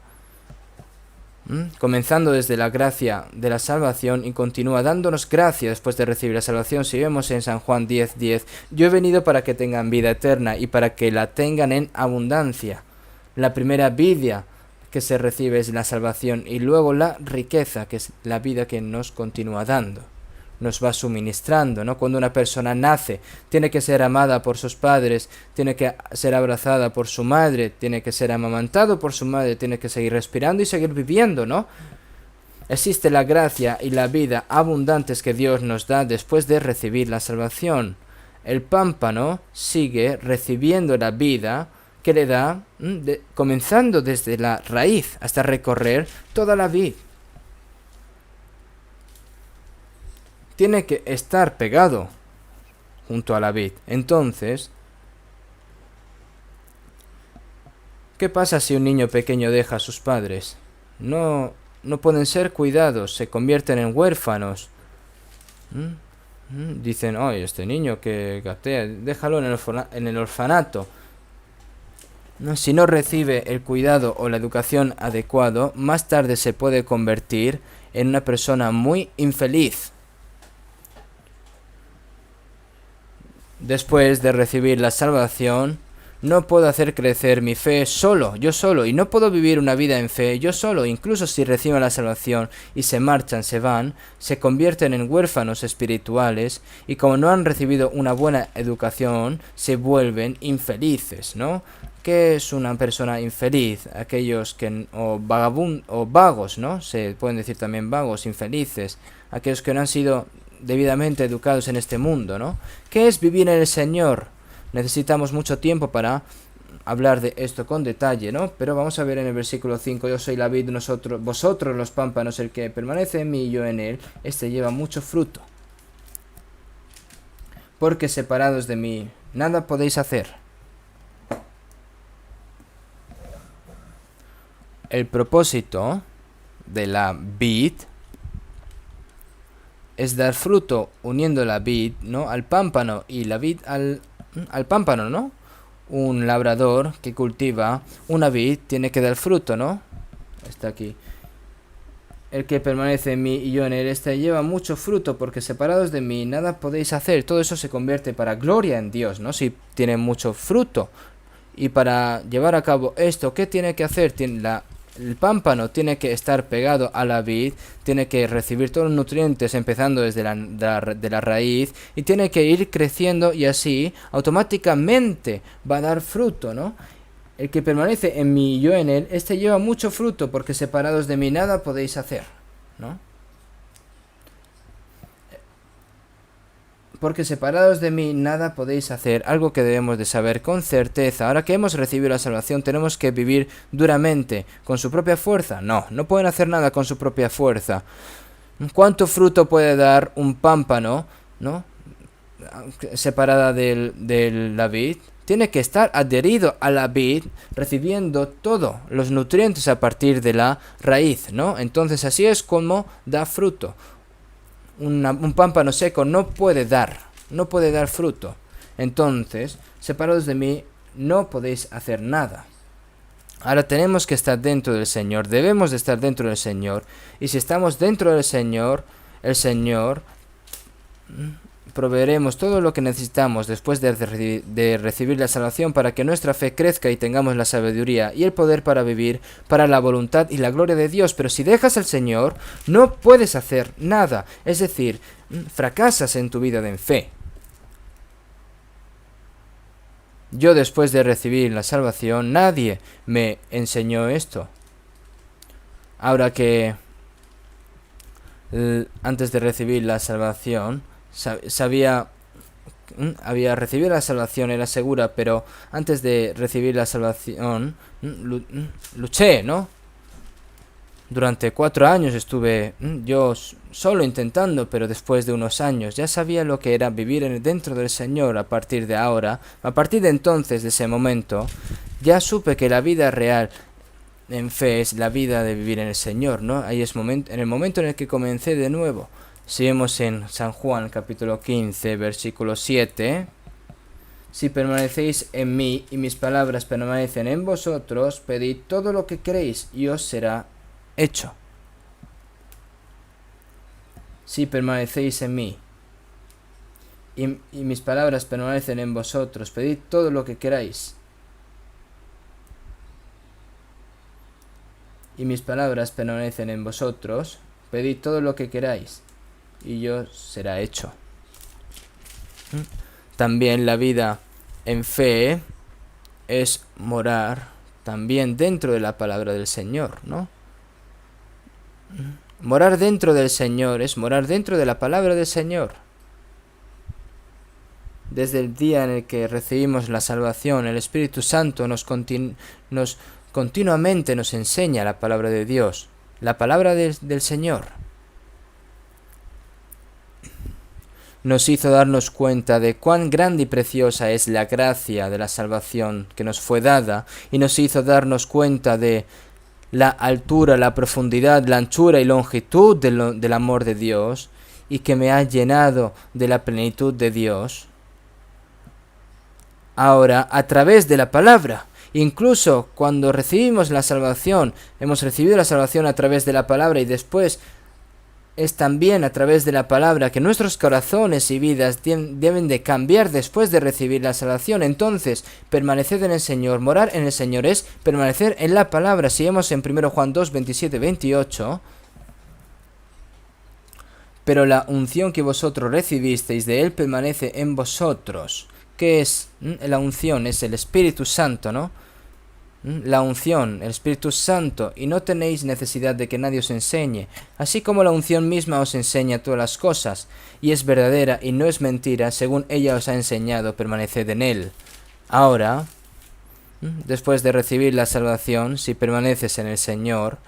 Comenzando desde la gracia de la salvación y continúa dándonos gracia después de recibir la salvación. Si vemos en San Juan 10:10, yo he venido para que tengan vida eterna y para que la tengan en abundancia. La primera vida que se recibe es la salvación, y luego la riqueza, que es la vida que nos continúa dando, nos va suministrando, ¿no? Cuando una persona nace, tiene que ser amada por sus padres, tiene que ser abrazada por su madre, tiene que ser amamantado por su madre, tiene que seguir respirando y seguir viviendo, ¿no? Existe la gracia y la vida abundantes que Dios nos da después de recibir la salvación. El pámpano sigue recibiendo la vida que le da, comenzando desde la raíz hasta recorrer toda la vid. Tiene que estar pegado junto a la vid. Entonces, ¿qué pasa si un niño pequeño deja a sus padres? No pueden ser cuidados, se convierten en huérfanos. Dicen, oye, este niño que gatea, déjalo en el orfanato. Si no recibe el cuidado o la educación adecuado, más tarde se puede convertir en una persona muy infeliz. Después de recibir la salvación, no puedo hacer crecer mi fe yo solo, y no puedo vivir una vida en fe yo solo. Incluso si reciben la salvación y se marchan, se van, se convierten en huérfanos espirituales, y como no han recibido una buena educación, se vuelven infelices, ¿no? ¿Qué es una persona infeliz? Aquellos que o vagos, ¿no? Se pueden decir también vagos, infelices, aquellos que no han sido debidamente educados en este mundo, ¿no? ¿Qué es vivir en el Señor? Necesitamos mucho tiempo para hablar de esto con detalle, ¿no? Pero vamos a ver en el versículo 5, yo soy la vid, vosotros los pámpanos, el que permanece en mí y yo en él, este lleva mucho fruto. Porque separados de mí, nada podéis hacer. El propósito de la vid es dar fruto, uniendo la vid, ¿no?, al pámpano, y la vid al pámpano, ¿no? Un labrador que cultiva una vid tiene que dar fruto, ¿no? Está aquí. El que permanece en mí y yo en él, este lleva mucho fruto, porque separados de mí nada podéis hacer. Todo eso se convierte para gloria en Dios, ¿no? Si tiene mucho fruto. Y para llevar a cabo esto, ¿qué tiene que hacer? El pámpano tiene que estar pegado a la vid, tiene que recibir todos los nutrientes empezando desde la raíz, y tiene que ir creciendo, y así automáticamente va a dar fruto, ¿no? El que permanece en mí y yo en él, este lleva mucho fruto, porque separados de mí nada podéis hacer, ¿no? Porque separados de mí nada podéis hacer, algo que debemos de saber con certeza. Ahora que hemos recibido la salvación, tenemos que vivir duramente, con su propia fuerza. No pueden hacer nada con su propia fuerza. ¿Cuánto fruto puede dar un pámpano, ¿no?, separada de la vid? Tiene que estar adherido a la vid, recibiendo todos los nutrientes a partir de la raíz, ¿no? Entonces así es como da fruto. Un pámpano seco no puede dar fruto. Entonces, separados de mí, no podéis hacer nada. Ahora tenemos que estar dentro del Señor, debemos de estar dentro del Señor, y si estamos dentro del Señor, el Señor proveeremos todo lo que necesitamos después de recibir la salvación para que nuestra fe crezca y tengamos la sabiduría y el poder para vivir para la voluntad y la gloria de Dios. Pero si dejas al Señor, no puedes hacer nada. Es decir, fracasas en tu vida de fe. Yo, después de recibir la salvación, nadie me enseñó esto. Ahora que antes de recibir la salvación había recibido la salvación, era segura, pero antes de recibir la salvación luché, ¿no? Durante 4 años estuve yo solo intentando, pero después de unos años ya sabía lo que era vivir dentro del Señor. A partir de ahora, a partir de entonces, de ese momento, ya supe que la vida real en fe es la vida de vivir en el Señor, ¿no? Ahí es en el momento en el que comencé de nuevo. Si vemos en San Juan capítulo 15, versículo 7, si permanecéis en mí y mis palabras permanecen en vosotros, pedid todo lo que queréis y os será hecho. Si permanecéis en mí y mis palabras permanecen en vosotros, pedid todo lo que queráis. Y mis palabras permanecen en vosotros, pedid todo lo que queráis y os será hecho. También la vida en fe es morar también dentro de la palabra del Señor, ¿no? Morar dentro del Señor es morar dentro de la palabra del Señor. Desde el día en el que recibimos la salvación, el Espíritu Santo continuamente nos enseña la palabra de Dios, la palabra del Señor. Nos hizo darnos cuenta de cuán grande y preciosa es la gracia de la salvación que nos fue dada, y nos hizo darnos cuenta de la altura, la profundidad, la anchura y longitud del amor de Dios, y que me ha llenado de la plenitud de Dios. Ahora, a través de la palabra, incluso cuando recibimos la salvación, hemos recibido la salvación a través de la palabra, y después es también a través de la palabra que nuestros corazones y vidas deben de cambiar después de recibir la salvación. Entonces, permanecer en el Señor, morar en el Señor es permanecer en la palabra. Si vemos en 1 Juan 2, 27, 28, pero la unción que vosotros recibisteis de Él permanece en vosotros. ¿Qué es la unción? Es el Espíritu Santo, ¿no? La unción, el Espíritu Santo, y no tenéis necesidad de que nadie os enseñe, así como la unción misma os enseña todas las cosas, y es verdadera y no es mentira, según ella os ha enseñado, permaneced en Él. Ahora, después de recibir la salvación, si permaneces en el Señor,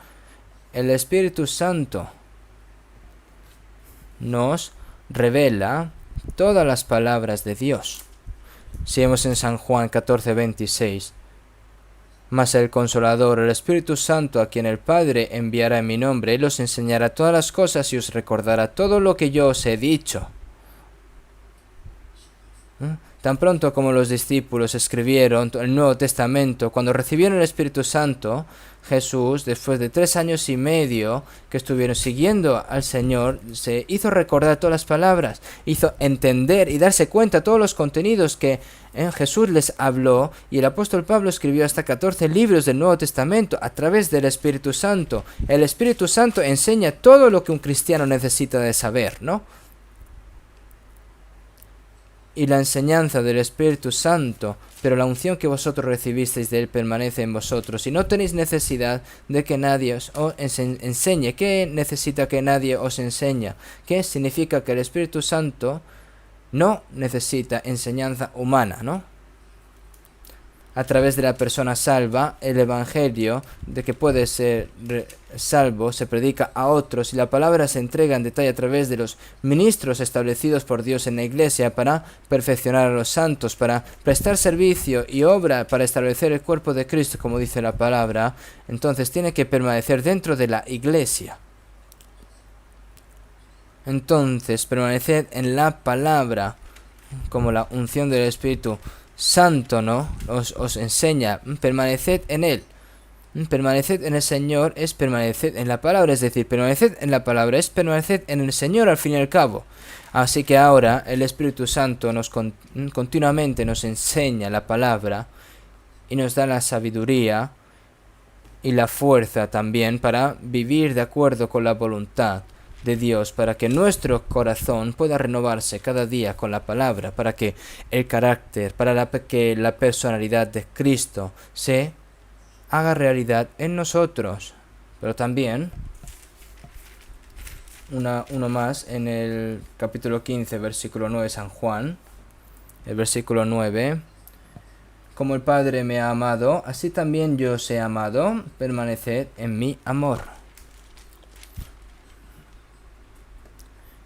el Espíritu Santo nos revela todas las palabras de Dios. Si vemos en San Juan 14, 26, mas el Consolador, el Espíritu Santo, a quien el Padre enviará en mi nombre, Él os enseñará todas las cosas y os recordará todo lo que yo os he dicho. Tan pronto como los discípulos escribieron el Nuevo Testamento, cuando recibieron el Espíritu Santo, Jesús, después de 3 años y medio que estuvieron siguiendo al Señor, se hizo recordar todas las palabras, hizo entender y darse cuenta de todos los contenidos que Jesús les habló, y el apóstol Pablo escribió hasta 14 libros del Nuevo Testamento a través del Espíritu Santo. El Espíritu Santo enseña todo lo que un cristiano necesita de saber, ¿no? Y la enseñanza del Espíritu Santo, pero la unción que vosotros recibisteis de Él permanece en vosotros, y no tenéis necesidad de que nadie os enseñe. ¿Qué necesita que nadie os enseñe? ¿Qué significa que el Espíritu Santo no necesita enseñanza humana, ¿no? A través de la persona salva, el Evangelio de que puede ser salvo se predica a otros, y la palabra se entrega en detalle a través de los ministros establecidos por Dios en la Iglesia para perfeccionar a los santos, para prestar servicio y obra para establecer el cuerpo de Cristo, como dice la palabra. Entonces tiene que permanecer dentro de la Iglesia. Entonces, permaneced en la palabra, como la unción del Espíritu Santo, ¿no? Os enseña, permaneced en Él. Permaneced en el Señor es permaneced en la palabra, es decir, permaneced en la palabra es permaneced en el Señor al fin y al cabo. Así que ahora el Espíritu Santo continuamente nos enseña la palabra y nos da la sabiduría y la fuerza también para vivir de acuerdo con la voluntad de Dios, para que nuestro corazón pueda renovarse cada día con la palabra, para que el carácter, para que la personalidad de Cristo se haga realidad en nosotros. Pero también uno más en el capítulo 15, versículo 9, San Juan, el versículo 9: como el Padre me ha amado, así también yo os he amado, permaneced en mi amor.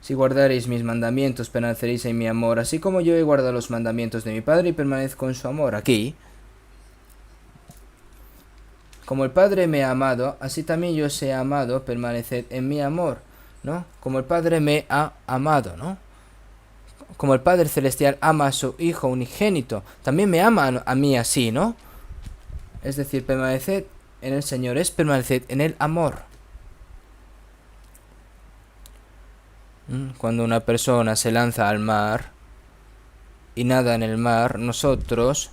Si guardareis mis mandamientos, permaneceréis en mi amor, así como yo he guardado los mandamientos de mi Padre y permanezco en su amor. Aquí, como el Padre me ha amado, así también yo os he amado, permaneced en mi amor, ¿no? Como el Padre me ha amado, ¿no? Como el Padre Celestial ama a su Hijo unigénito, también me ama a mí así, ¿no? Es decir, permaneced en el Señor es permaneced en el amor. Cuando una persona se lanza al mar y nada en el mar, nosotros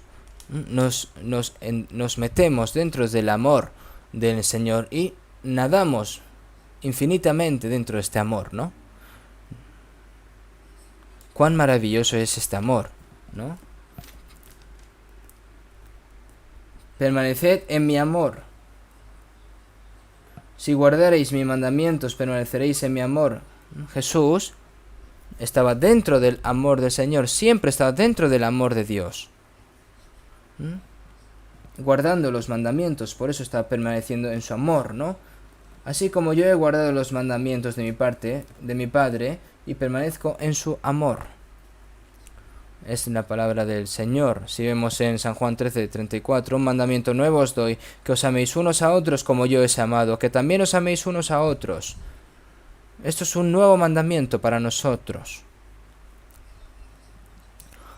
nos metemos dentro del amor del Señor y nadamos infinitamente dentro de este amor, ¿no? Cuán maravilloso es este amor, ¿no? Permaneced en mi amor. Si guardareis mis mandamientos, permaneceréis en mi amor. Jesús estaba dentro del amor del Señor, siempre estaba dentro del amor de Dios, guardando los mandamientos, por eso está permaneciendo en su amor, ¿no? Así como yo he guardado los mandamientos de mi Padre, y permanezco en su amor. Es la palabra del Señor. Si vemos en San Juan 13:34, un mandamiento nuevo os doy, que os améis unos a otros como yo os he amado, que también os améis unos a otros. Esto es un nuevo mandamiento para nosotros.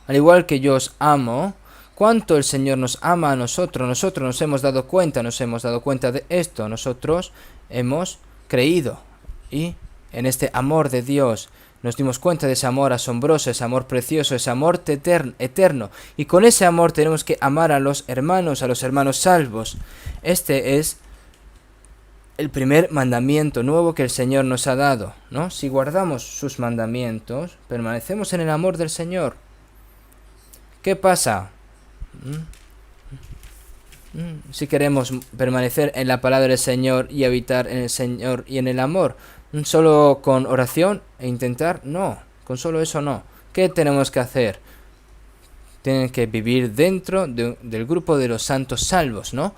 Al igual que yo os amo, cuánto el Señor nos ama a nosotros. Nosotros nos hemos dado cuenta de esto. Nosotros hemos creído y en este amor de Dios nos dimos cuenta de ese amor asombroso, ese amor precioso, ese amor eterno. Y con ese amor tenemos que amar a los hermanos salvos. Este es el primer mandamiento nuevo que el Señor nos ha dado, ¿no? Si guardamos sus mandamientos, permanecemos en el amor del Señor. ¿Qué pasa? Si queremos permanecer en la palabra del Señor y habitar en el Señor y en el amor, ¿solo con oración e intentar? No, con solo eso no. ¿Qué tenemos que hacer? Tienen que vivir dentro del grupo de los santos salvos, ¿no?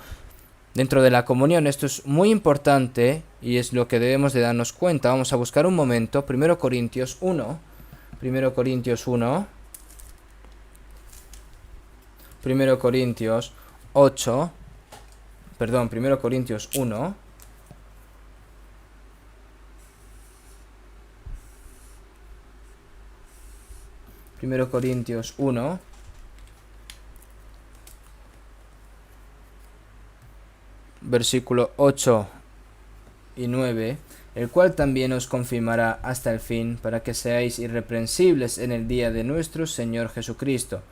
Dentro de la comunión. Esto es muy importante y es lo que debemos de darnos cuenta. Vamos a buscar un momento. 1 Corintios 1. 1 Corintios 8. Perdón, 1 Corintios 1. Primero Corintios 1. Versículo 8 y 9, el cual también os confirmará hasta el fin, para que seáis irreprensibles en el día de nuestro Señor Jesucristo.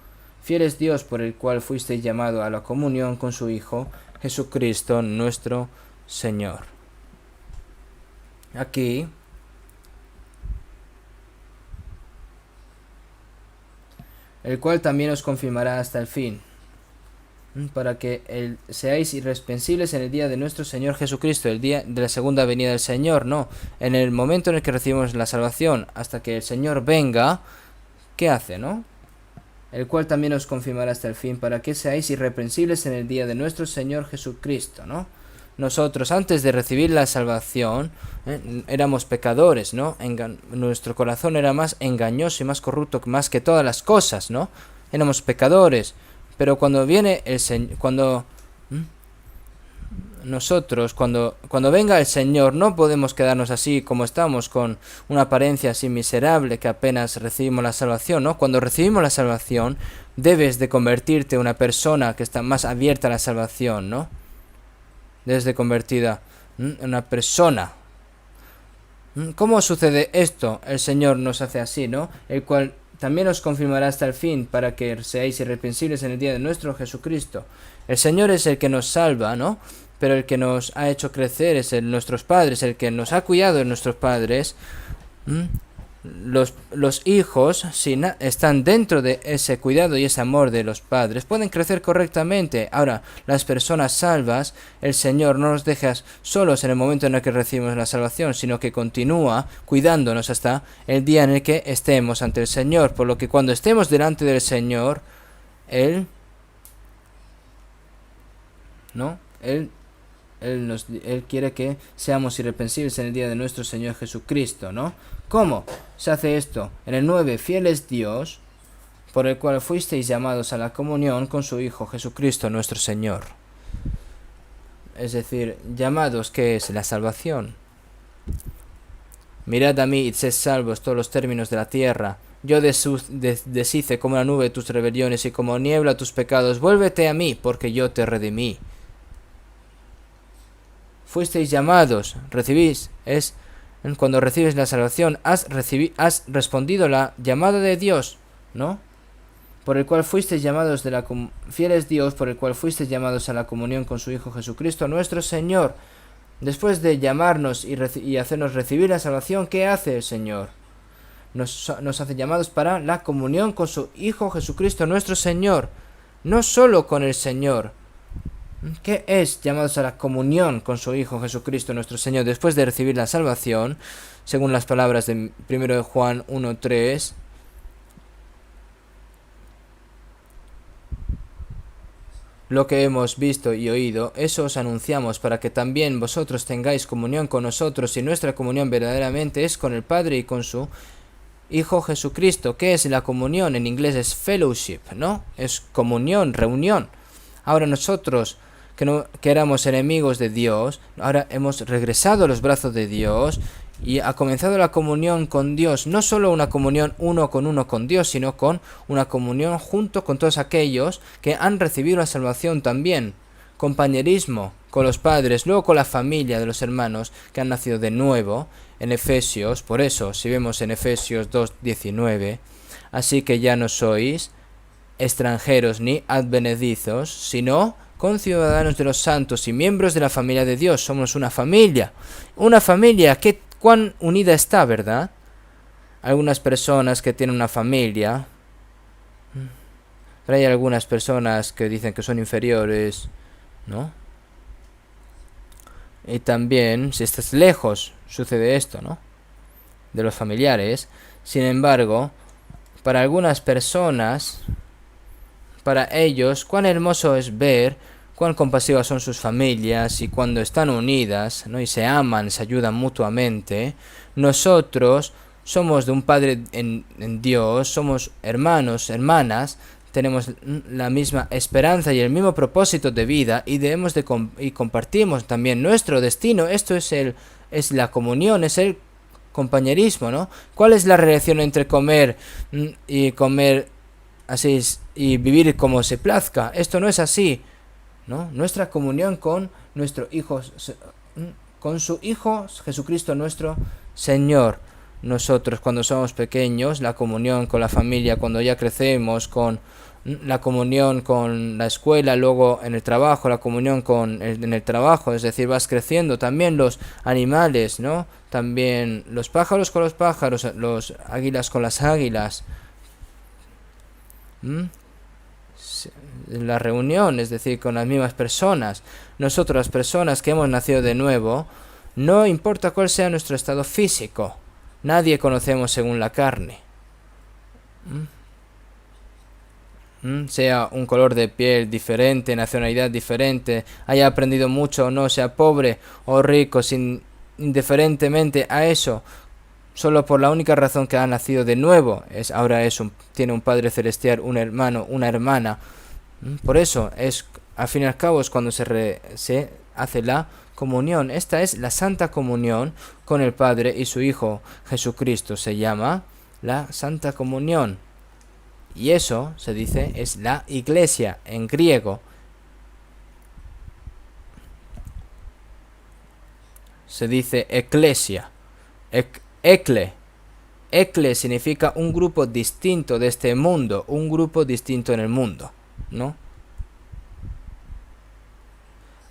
Fiel es Dios, por el cual fuisteis llamado a la comunión con su Hijo, Jesucristo nuestro Señor. Aquí el cual también os confirmará hasta el fin, para que seáis irreprensibles en el día de nuestro Señor Jesucristo, el día de la segunda venida del Señor, no, en el momento en el que recibimos la salvación, hasta que el Señor venga, ¿qué hace, no? El cual también os confirmará hasta el fin, para que seáis irreprensibles en el día de nuestro Señor Jesucristo, ¿no? Nosotros, antes de recibir la salvación, éramos pecadores, ¿no? Nuestro corazón era más engañoso y más corrupto más que todas las cosas, ¿no? Éramos pecadores. Pero cuando viene el Señor, cuando venga el Señor, no podemos quedarnos así como estamos, con una apariencia así miserable que apenas recibimos la salvación, ¿no? Cuando recibimos la salvación, debes de convertirte en una persona que está más abierta a la salvación, ¿no? desde convertida en una persona. ¿Cómo sucede esto? El Señor nos hace así, ¿no? El cual también os confirmará hasta el fin, para que seáis irreprensibles en el día de nuestro Jesucristo. El Señor es el que nos salva, ¿no? Pero el que nos ha hecho crecer es nuestros padres, el que nos ha cuidado de nuestros padres. Los hijos, si están dentro de ese cuidado y ese amor de los padres, pueden crecer correctamente. Ahora, las personas salvas, el Señor no nos deja solos en el momento en el que recibimos la salvación, sino que continúa cuidándonos hasta el día en el que estemos ante el Señor. Por lo que cuando estemos delante del Señor, Él quiere que seamos irreprensibles en el día de nuestro Señor Jesucristo, ¿no? ¿Cómo se hace esto? En el 9, fiel es Dios, por el cual fuisteis llamados a la comunión con su Hijo Jesucristo nuestro Señor. Es decir, llamados, ¿qué es? La salvación. Mirad a mí y sed salvos todos los términos de la tierra. Yo deshice como la nube tus rebeliones y como niebla tus pecados. Vuélvete a mí, porque yo te redimí. Fuisteis llamados, recibís, cuando recibes la salvación, has respondido la llamada de Dios, ¿no? Por el cual fuisteis llamados fiel es Dios, por el cual fuisteis llamados a la comunión con su Hijo Jesucristo, nuestro Señor. Después de llamarnos y hacernos recibir la salvación, ¿qué hace el Señor? Nos hace llamados para la comunión con su Hijo Jesucristo, nuestro Señor. No solo con el Señor. ¿Qué es llamados a la comunión con su Hijo Jesucristo nuestro Señor después de recibir la salvación? Según las palabras de 1 Juan 1:3, lo que hemos visto y oído, eso os anunciamos, para que también vosotros tengáis comunión con nosotros, y nuestra comunión verdaderamente es con el Padre y con su Hijo Jesucristo. ¿Qué es la comunión? En inglés es fellowship, ¿no? Es comunión, reunión. Ahora nosotros, que éramos enemigos de Dios, ahora hemos regresado a los brazos de Dios y ha comenzado la comunión con Dios. No solo una comunión uno con Dios, sino con una comunión junto con todos aquellos que han recibido la salvación también. Compañerismo con los padres, luego con la familia de los hermanos que han nacido de nuevo. En Efesios, por eso, si vemos en Efesios 2:19, así que ya no sois extranjeros ni advenedizos, sino conciudadanos de los santos y miembros de la familia de Dios. Somos una familia que cuán unida está, ¿verdad? Algunas personas que tienen una familia, pero hay algunas personas que dicen que son inferiores, ¿no? Y también, si estás lejos, sucede esto, ¿no? De los familiares. Sin embargo, para algunas personas, para ellos, cuán hermoso es ver cuán compasivas son sus familias y cuando están unidas, ¿no? Y se aman, se ayudan mutuamente. Nosotros somos de un Padre en Dios, somos hermanos, hermanas, tenemos la misma esperanza y el mismo propósito de vida y y compartimos también nuestro destino. Esto es la comunión, es el compañerismo, ¿no? ¿Cuál es la relación entre comer así y vivir como se plazca? Esto no es así, ¿no? Nuestra comunión con nuestro Hijo, con su Hijo Jesucristo nuestro Señor. Nosotros cuando somos pequeños, la comunión con la familia, cuando ya crecemos, con la comunión con la escuela, luego en el trabajo, la comunión en el trabajo, es decir, vas creciendo. También los animales, ¿no? También los pájaros con los pájaros, los águilas con las águilas. La reunión, es decir, con las mismas personas. Nosotros, las personas que hemos nacido de nuevo, no importa cuál sea nuestro estado físico, nadie conocemos según la carne. Sea un color de piel diferente, nacionalidad diferente, haya aprendido mucho o no, sea pobre o rico, indiferentemente a eso, solo por la única razón que ha nacido de nuevo, tiene un Padre Celestial, un hermano, una hermana. Por eso al fin y al cabo es cuando se hace la comunión. Esta es la Santa Comunión con el Padre y su Hijo Jesucristo. Se llama la Santa Comunión. Y eso, se dice, es la Iglesia en griego. se dice eclesia. Ecle. Ecle significa un grupo distinto de este mundo, un grupo distinto en el mundo, ¿no?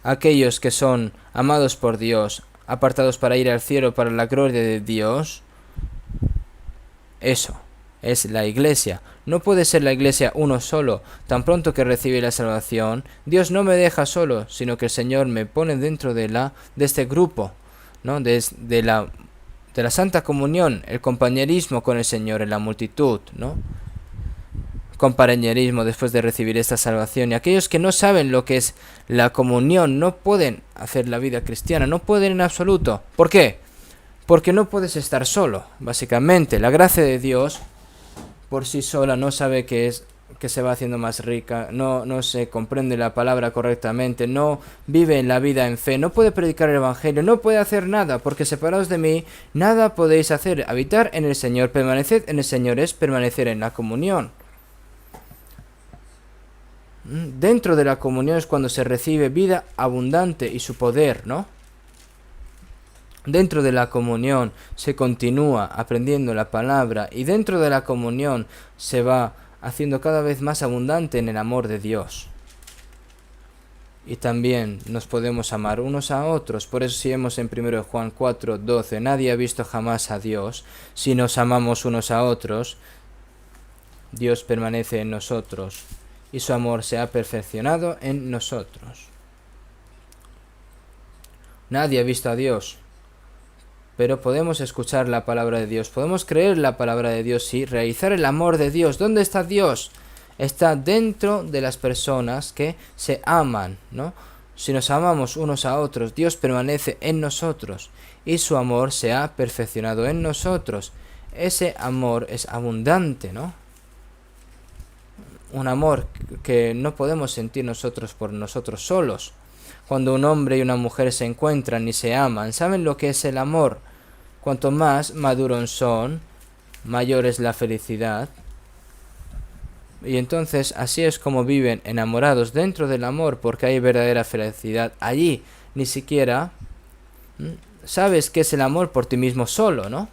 Aquellos que son amados por Dios, apartados para ir al cielo para la gloria de Dios, eso es la iglesia. No puede ser la iglesia uno solo. Tan pronto que recibe la salvación, Dios no me deja solo, sino que el Señor me pone dentro de este grupo, ¿no? De la Santa Comunión, el compañerismo con el Señor en la multitud, ¿no? Compañerismo después de recibir esta salvación. Y aquellos que no saben lo que es la comunión no pueden hacer la vida cristiana, no pueden en absoluto. ¿Por qué? Porque no puedes estar solo, básicamente. La gracia de Dios por sí sola no sabe que se va haciendo más rica, no se comprende la palabra correctamente, no vive en la vida en fe, no puede predicar el evangelio, no puede hacer nada, porque separados de mí, nada podéis hacer. Habitar en el Señor, permaneced en el Señor es permanecer en la comunión. Dentro de la comunión es cuando se recibe vida abundante y su poder, ¿no? Dentro de la comunión se continúa aprendiendo la palabra y dentro de la comunión se va haciendo cada vez más abundante en el amor de Dios. Y también nos podemos amar unos a otros. Por eso si vemos en 1 Juan 4:12, nadie ha visto jamás a Dios. Si nos amamos unos a otros, Dios permanece en nosotros y su amor se ha perfeccionado en nosotros. Nadie ha visto a Dios. Pero podemos escuchar la palabra de Dios, podemos creer la palabra de Dios y realizar el amor de Dios. ¿Dónde está Dios? Está dentro de las personas que se aman, ¿no? Si nos amamos unos a otros, Dios permanece en nosotros y su amor se ha perfeccionado en nosotros. Ese amor es abundante, ¿no? Un amor que no podemos sentir nosotros por nosotros solos. Cuando un hombre y una mujer se encuentran y se aman, saben lo que es el amor. Cuanto más maduros son, mayor es la felicidad. Y entonces así es como viven enamorados dentro del amor, porque hay verdadera felicidad allí. Ni siquiera sabes qué es el amor por ti mismo solo, ¿no?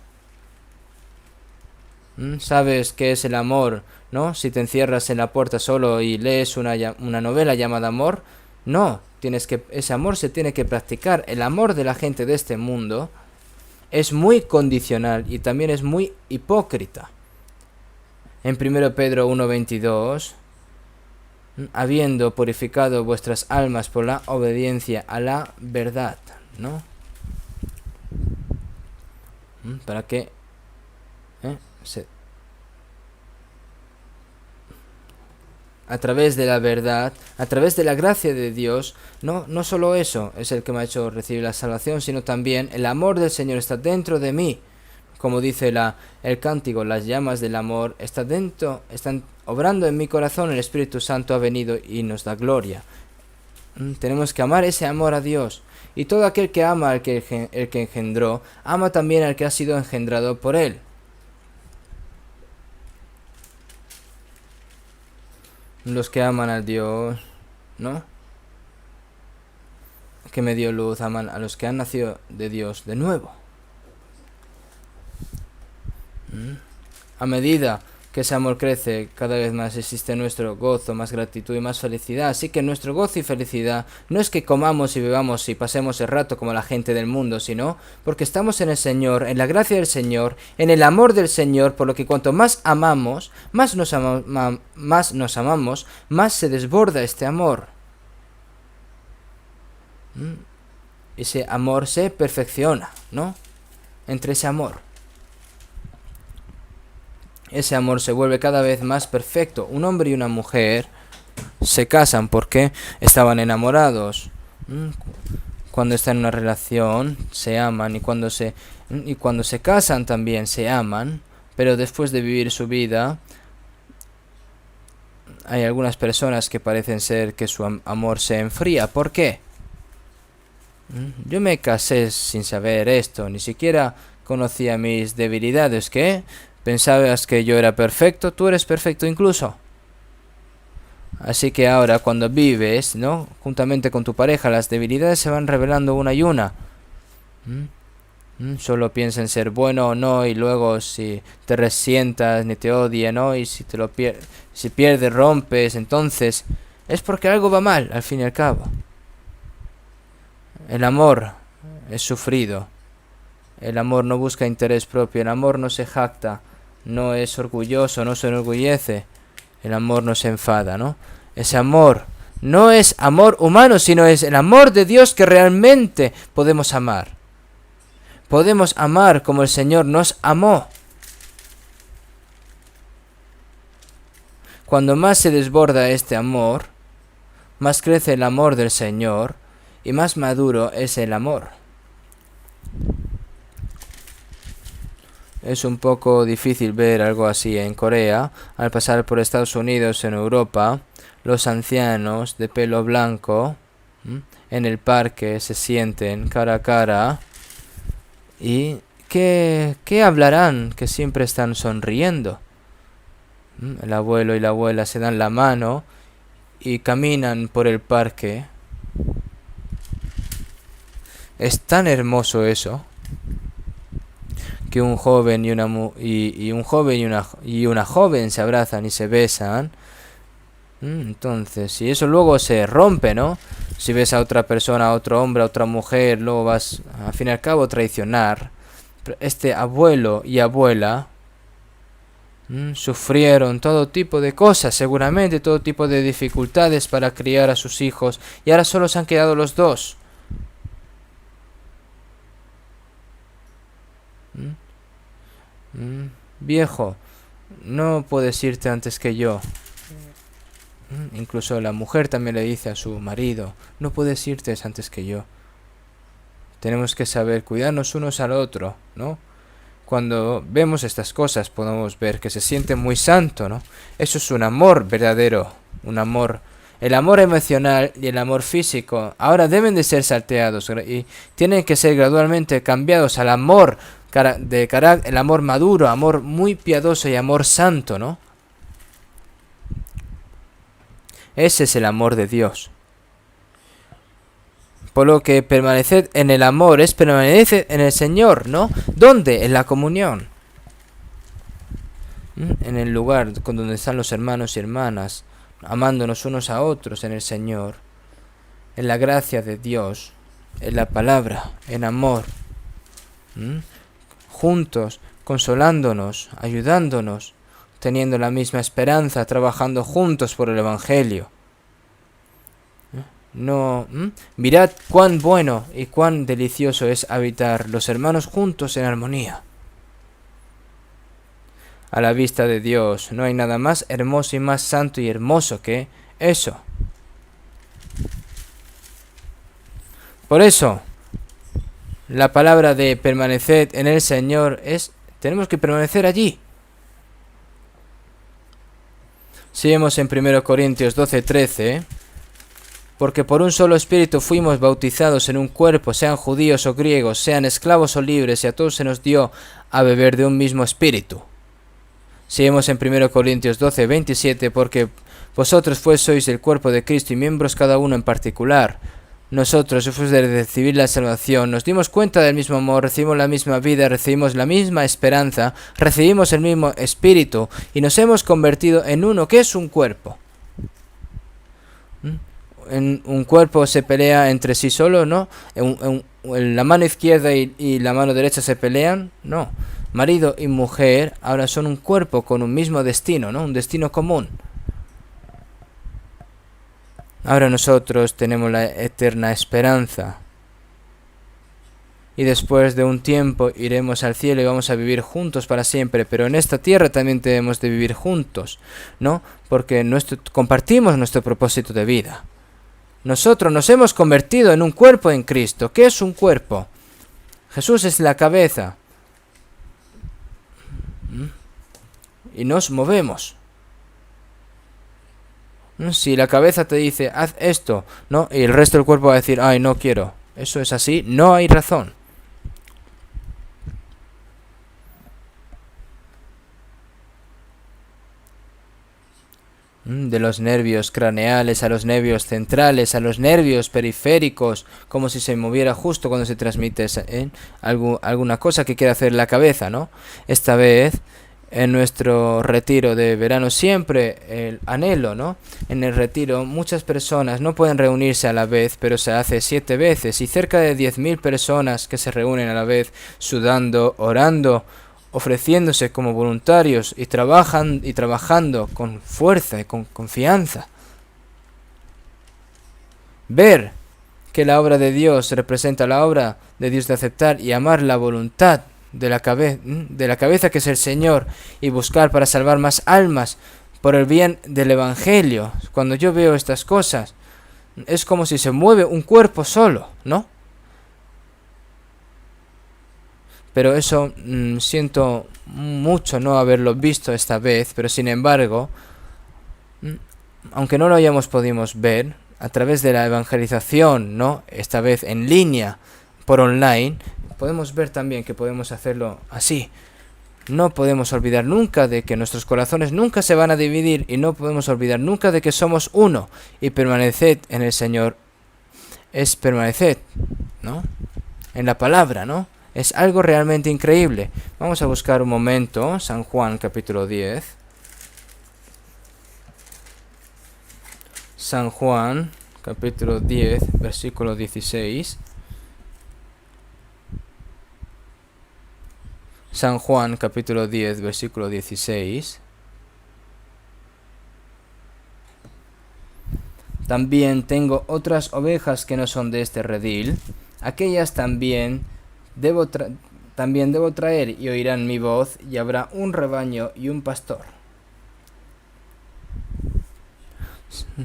¿Sabes qué es el amor, no? Si te encierras en la puerta solo y lees una novela llamada Amor, no. Ese amor se tiene que practicar. El amor de la gente de este mundo es muy condicional y también es muy hipócrita. En 1 Pedro 1:22, habiendo purificado vuestras almas por la obediencia a la verdad, ¿no? Para que a través de la verdad, a través de la gracia de Dios, no solo eso es el que me ha hecho recibir la salvación, sino también el amor del Señor está dentro de mí. Como dice el cántico, las llamas del amor están obrando en mi corazón, el Espíritu Santo ha venido y nos da gloria. Tenemos que amar ese amor a Dios. Y todo aquel que ama al que engendró, ama también al que ha sido engendrado por él. Los que aman a Dios, ¿no? Que me dio luz, aman a los que han nacido de Dios de nuevo. A medida que ese amor crece, cada vez más existe nuestro gozo, más gratitud y más felicidad. Así que nuestro gozo y felicidad no es que comamos y bebamos y pasemos el rato como la gente del mundo, sino porque estamos en el Señor, en la gracia del Señor, en el amor del Señor, por lo que cuanto más amamos, más nos amamos, más se desborda este amor. Ese amor se perfecciona, ¿no? Entre ese amor. Ese amor se vuelve cada vez más perfecto. Un hombre y una mujer se casan porque estaban enamorados. Cuando están en una relación se aman y cuando se casan también se aman, pero después de vivir su vida hay algunas personas que parecen ser que su amor se enfría. ¿Por qué? Yo me casé sin saber esto, ni siquiera conocía mis debilidades. ¿Qué? ¿Pensabas que yo era perfecto? Tú eres perfecto incluso. Así que ahora cuando vives, ¿no?, juntamente con tu pareja, las debilidades se van revelando una y una. Solo piensa en ser bueno o no, y luego si te resientas ni te odia, ¿no? Y si si pierdes, rompes, entonces es porque algo va mal, al fin y al cabo. El amor es sufrido. El amor no busca interés propio. El amor no se jacta. No es orgulloso, no se enorgullece. El amor no se enfada, ¿no? Ese amor no es amor humano, sino es el amor de Dios que realmente podemos amar. Podemos amar como el Señor nos amó. Cuando más se desborda este amor, más crece el amor del Señor y más maduro es el amor. Es un poco difícil ver algo así en Corea. Al pasar por Estados Unidos, en Europa, los ancianos de pelo blanco en el parque se sienten cara a cara y ¿qué hablarán? Que siempre están sonriendo. El abuelo y la abuela se dan la mano y caminan por el parque. Es tan hermoso eso, que un joven y una joven se abrazan y se besan. Entonces, si eso luego se rompe, ¿no? Si ves a otra persona, a otro hombre, a otra mujer, luego vas, al fin y al cabo, a traicionar. Este abuelo y abuela sufrieron todo tipo de cosas, seguramente todo tipo de dificultades para criar a sus hijos, y ahora solo se han quedado los dos. Viejo, no puedes irte antes que yo. Incluso la mujer también le dice a su marido, no puedes irte antes que yo. Tenemos que saber cuidarnos unos al otro, ¿no? Cuando vemos estas cosas podemos ver que se siente muy santo, ¿no? Eso es un amor verdadero, un amor. El amor emocional y el amor físico ahora deben de ser salteados y tienen que ser gradualmente cambiados al amor el amor maduro, amor muy piadoso y amor santo, ¿no? Ese es el amor de Dios. Por lo que permaneced en el amor es permanecer en el Señor, ¿no? ¿Dónde? En la comunión. En el lugar con donde están los hermanos y hermanas, amándonos unos a otros en el Señor, en la gracia de Dios, en la palabra, en amor. Juntos, consolándonos, ayudándonos, teniendo la misma esperanza, trabajando juntos por el Evangelio. No, mirad cuán bueno y cuán delicioso es habitar los hermanos juntos en armonía. A la vista de Dios no hay nada más hermoso y más santo y hermoso que eso. Por eso, la palabra de permanecer en el Señor tenemos que permanecer allí. Si vemos en 1 Corintios 12:13, porque por un solo espíritu fuimos bautizados en un cuerpo, sean judíos o griegos, sean esclavos o libres, y a todos se nos dio a beber de un mismo espíritu. Si vemos en 1 Corintios 12:27, porque vosotros sois el cuerpo de Cristo y miembros cada uno en particular. Nosotros, después de recibir la salvación, nos dimos cuenta del mismo amor, recibimos la misma vida, recibimos la misma esperanza, recibimos el mismo espíritu y nos hemos convertido en uno que es un cuerpo. En un cuerpo se pelea entre sí solo, ¿no? La mano izquierda y la mano derecha se pelean, no. Marido y mujer ahora son un cuerpo con un mismo destino, ¿no? Un destino común. Ahora nosotros tenemos la eterna esperanza. Y después de un tiempo iremos al cielo y vamos a vivir juntos para siempre. Pero en esta tierra también debemos de vivir juntos, ¿no? Porque compartimos nuestro propósito de vida. Nosotros nos hemos convertido en un cuerpo en Cristo. ¿Qué es un cuerpo? Jesús es la cabeza. Y nos movemos. Si la cabeza te dice, haz esto, ¿no? Y el resto del cuerpo va a decir, ay, no quiero. Eso es así, no hay razón. de los nervios craneales a los nervios centrales, a los nervios periféricos, como si se moviera justo cuando se transmite alguna cosa que quiere hacer la cabeza, ¿no? Esta vez, en nuestro retiro de verano, siempre el anhelo, ¿no? En el retiro muchas personas no pueden reunirse a la vez, pero se hace 7 veces, y cerca de 10.000 personas que se reúnen a la vez, sudando, orando, ofreciéndose como voluntarios y trabajando con fuerza y con confianza. Ver que la obra de Dios representa la obra de Dios de aceptar y amar la voluntad de la cabeza que es el Señor, y buscar para salvar más almas por el bien del Evangelio. Cuando yo veo estas cosas, es como si se mueve un cuerpo solo, ¿no? Pero eso siento mucho no haberlo visto esta vez, pero sin embargo, aunque no lo hayamos podido ver, a través de la evangelización, ¿no? Esta vez en línea, por online, podemos ver también que podemos hacerlo así. No podemos olvidar nunca de que nuestros corazones nunca se van a dividir, y no podemos olvidar nunca de que somos uno, y permaneced en el Señor es permaneced, ¿no? En la palabra, ¿no? Es algo realmente increíble. Vamos a buscar un momento San Juan capítulo 10. San Juan capítulo 10, versículo 16. San Juan capítulo 10, versículo 16. También tengo otras ovejas que no son de este redil. Aquellas también debo traer, y oirán mi voz, y habrá un rebaño y un pastor.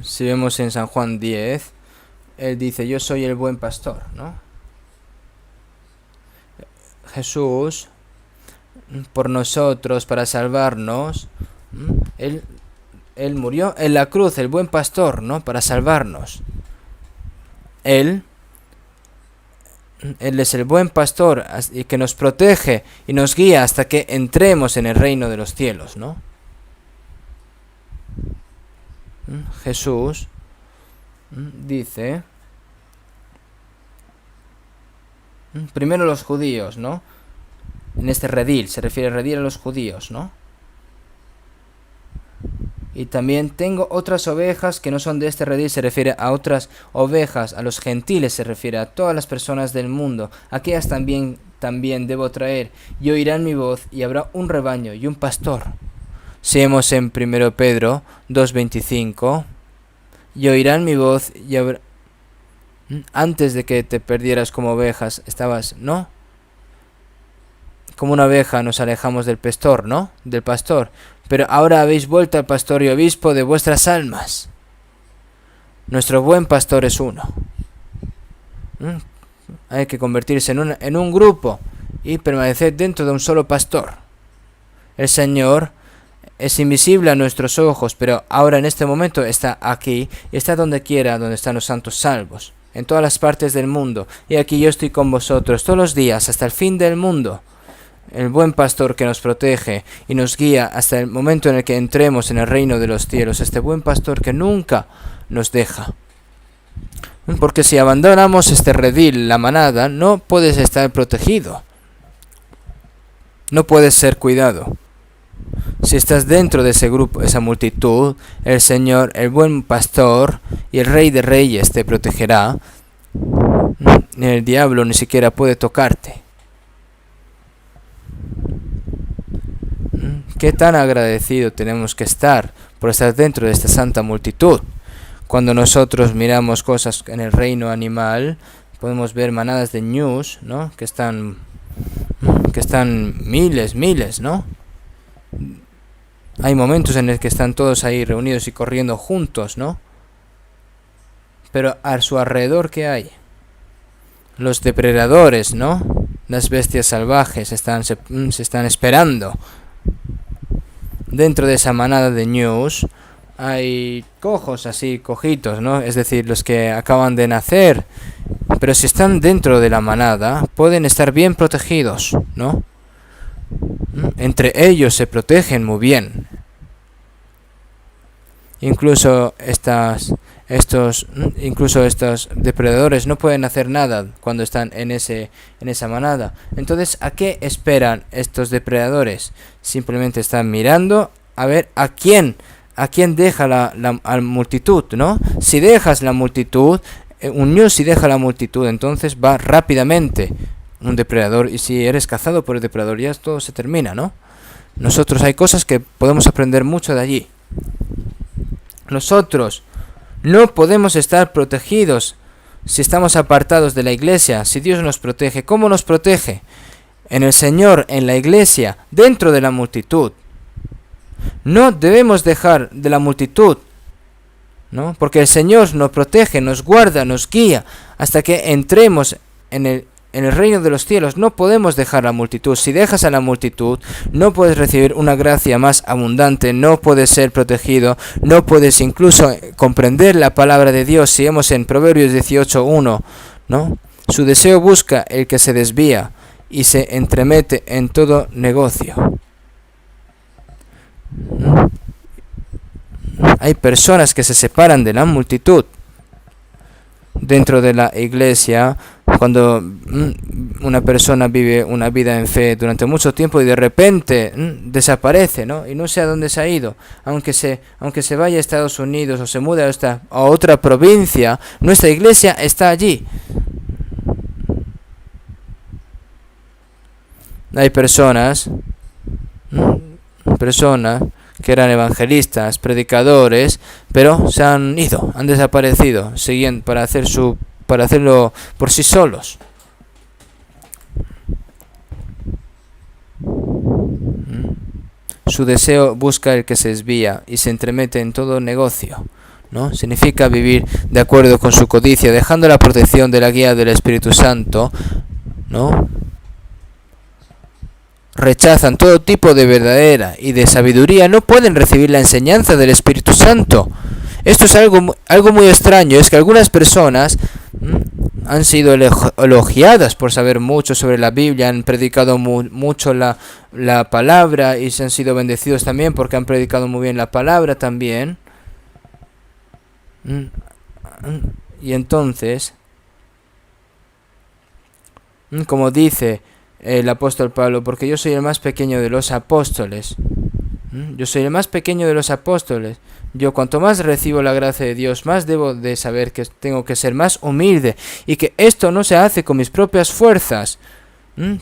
Si vemos en San Juan 10, él dice: yo soy el buen pastor, ¿no? Jesús, por nosotros, para salvarnos, él murió en la cruz, el buen pastor, ¿no? Para salvarnos. Él es el buen pastor, y que nos protege y nos guía hasta que entremos en el reino de los cielos, ¿no? Jesús dice, primero los judíos, ¿no? En este redil, se refiere redil a los judíos, ¿no? Y también tengo otras ovejas que no son de este redil, se refiere a otras ovejas, a los gentiles, se refiere a todas las personas del mundo. Aquellas también debo traer, y oirán mi voz, y habrá un rebaño y un pastor. Si vemos en 1 Pedro 2:25, y oirán mi voz, y habrá... Antes de que te perdieras como ovejas, estabas, ¿no? Como una oveja nos alejamos del pastor, ¿no? Del pastor. Pero ahora habéis vuelto al pastor y obispo de vuestras almas. Nuestro buen pastor es uno. Hay que convertirse en un grupo y permanecer dentro de un solo pastor. El Señor es invisible a nuestros ojos, pero ahora en este momento está aquí, y está donde quiera, donde están los santos salvos, en todas las partes del mundo. Y aquí yo estoy con vosotros todos los días hasta el fin del mundo. El buen pastor que nos protege y nos guía hasta el momento en el que entremos en el reino de los cielos. Este buen pastor que nunca nos deja. Porque si abandonamos este redil, la manada, no puedes estar protegido. No puedes ser cuidado. Si estás dentro de ese grupo, esa multitud, el Señor, el buen pastor y el Rey de Reyes te protegerá. El diablo ni siquiera puede tocarte. Qué tan agradecido tenemos que estar por estar dentro de esta santa multitud. Cuando nosotros miramos cosas en el reino animal, podemos ver manadas de ñus, ¿no? Que están miles, ¿no? Hay momentos en los que están todos ahí reunidos y corriendo juntos, ¿no? Pero a su alrededor, ¿qué hay? Los depredadores, ¿no? Las bestias salvajes se están esperando. Dentro de esa manada de ñus hay cojos así, cojitos, ¿no? Es decir, los que acaban de nacer. Pero si están dentro de la manada, pueden estar bien protegidos, ¿no? Entre ellos se protegen muy bien. Incluso estos depredadores no pueden hacer nada cuando están en esa manada. Entonces, ¿a qué esperan estos depredadores? Simplemente están mirando a ver a quién deja la multitud, ¿no? Si dejas la multitud, si deja la multitud, entonces va rápidamente un depredador, y si eres cazado por el depredador, ya todo se termina, ¿no? Nosotros hay cosas que podemos aprender mucho de allí. Nosotros no podemos estar protegidos si estamos apartados de la iglesia. Si Dios nos protege, ¿cómo nos protege? En el Señor, en la iglesia, dentro de la multitud. No debemos dejar de la multitud, ¿no? Porque el Señor nos protege, nos guarda, nos guía hasta que entremos en el reino de los cielos. No podemos dejar la multitud. Si dejas a la multitud, no puedes recibir una gracia más abundante, no puedes ser protegido, no puedes incluso comprender la palabra de Dios. Si vemos en Proverbios 18:1, ¿no? Su deseo busca el que se desvía y se entremete en todo negocio. Hay personas que se separan de la multitud dentro de la iglesia cuando una persona vive una vida en fe durante mucho tiempo y de repente desaparece, ¿no? Y no sé a dónde se ha ido. Aunque se vaya a Estados Unidos o se mude a otra provincia, nuestra iglesia está allí. Hay personas que eran evangelistas, predicadores, pero se han ido, han desaparecido, para hacerlo por sí solos. Su deseo busca el que se desvía y se entremete en todo negocio, ¿no? Significa vivir de acuerdo con su codicia, dejando la protección de la guía del Espíritu Santo, ¿no? Rechazan todo tipo de verdadera y de sabiduría, no pueden recibir la enseñanza del Espíritu Santo. Esto es algo muy extraño, es que algunas personas han sido elogiadas por saber mucho sobre la Biblia, han predicado mucho la palabra y se han sido bendecidos también porque han predicado muy bien la palabra también. Y entonces, como dice el apóstol Pablo, porque yo soy el más pequeño de los apóstoles. Yo soy el más pequeño de los apóstoles. Yo cuanto más recibo la gracia de Dios, más debo de saber que tengo que ser más humilde y que esto no se hace con mis propias fuerzas.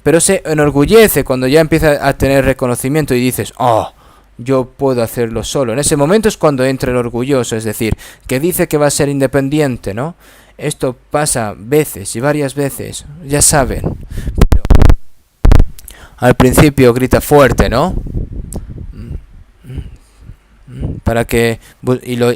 Pero se enorgullece cuando ya empieza a tener reconocimiento y dices, oh, yo puedo hacerlo solo. En ese momento es cuando entra el orgulloso, es decir, que dice que va a ser independiente, ¿no? Esto pasa veces y varias veces, ya saben. Pero al principio grita fuerte, ¿no?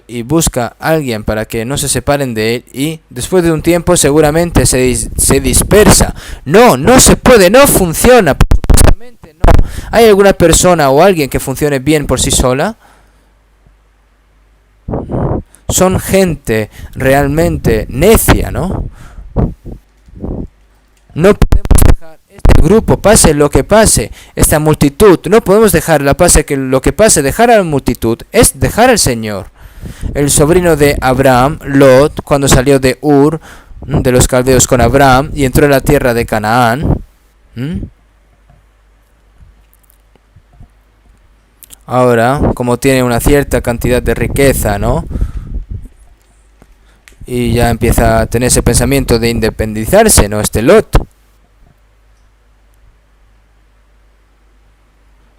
Y busca a alguien para que no se separen de él, y después de un tiempo seguramente se dispersa. No se puede, no funciona, supuestamente no. ¿Hay alguna persona o alguien que funcione bien por sí sola? Son gente realmente necia, ¿no? No podemos dejar este grupo, pase lo que pase, esta multitud, no podemos dejarla, pase que lo que pase, dejar a la multitud es dejar al Señor. El sobrino de Abraham, Lot, cuando salió de Ur, de los caldeos con Abraham, y entró a la tierra de Canaán, ahora, como tiene una cierta cantidad de riqueza, ¿no? Y ya empieza a tener ese pensamiento de independizarse, ¿no? Este Lot.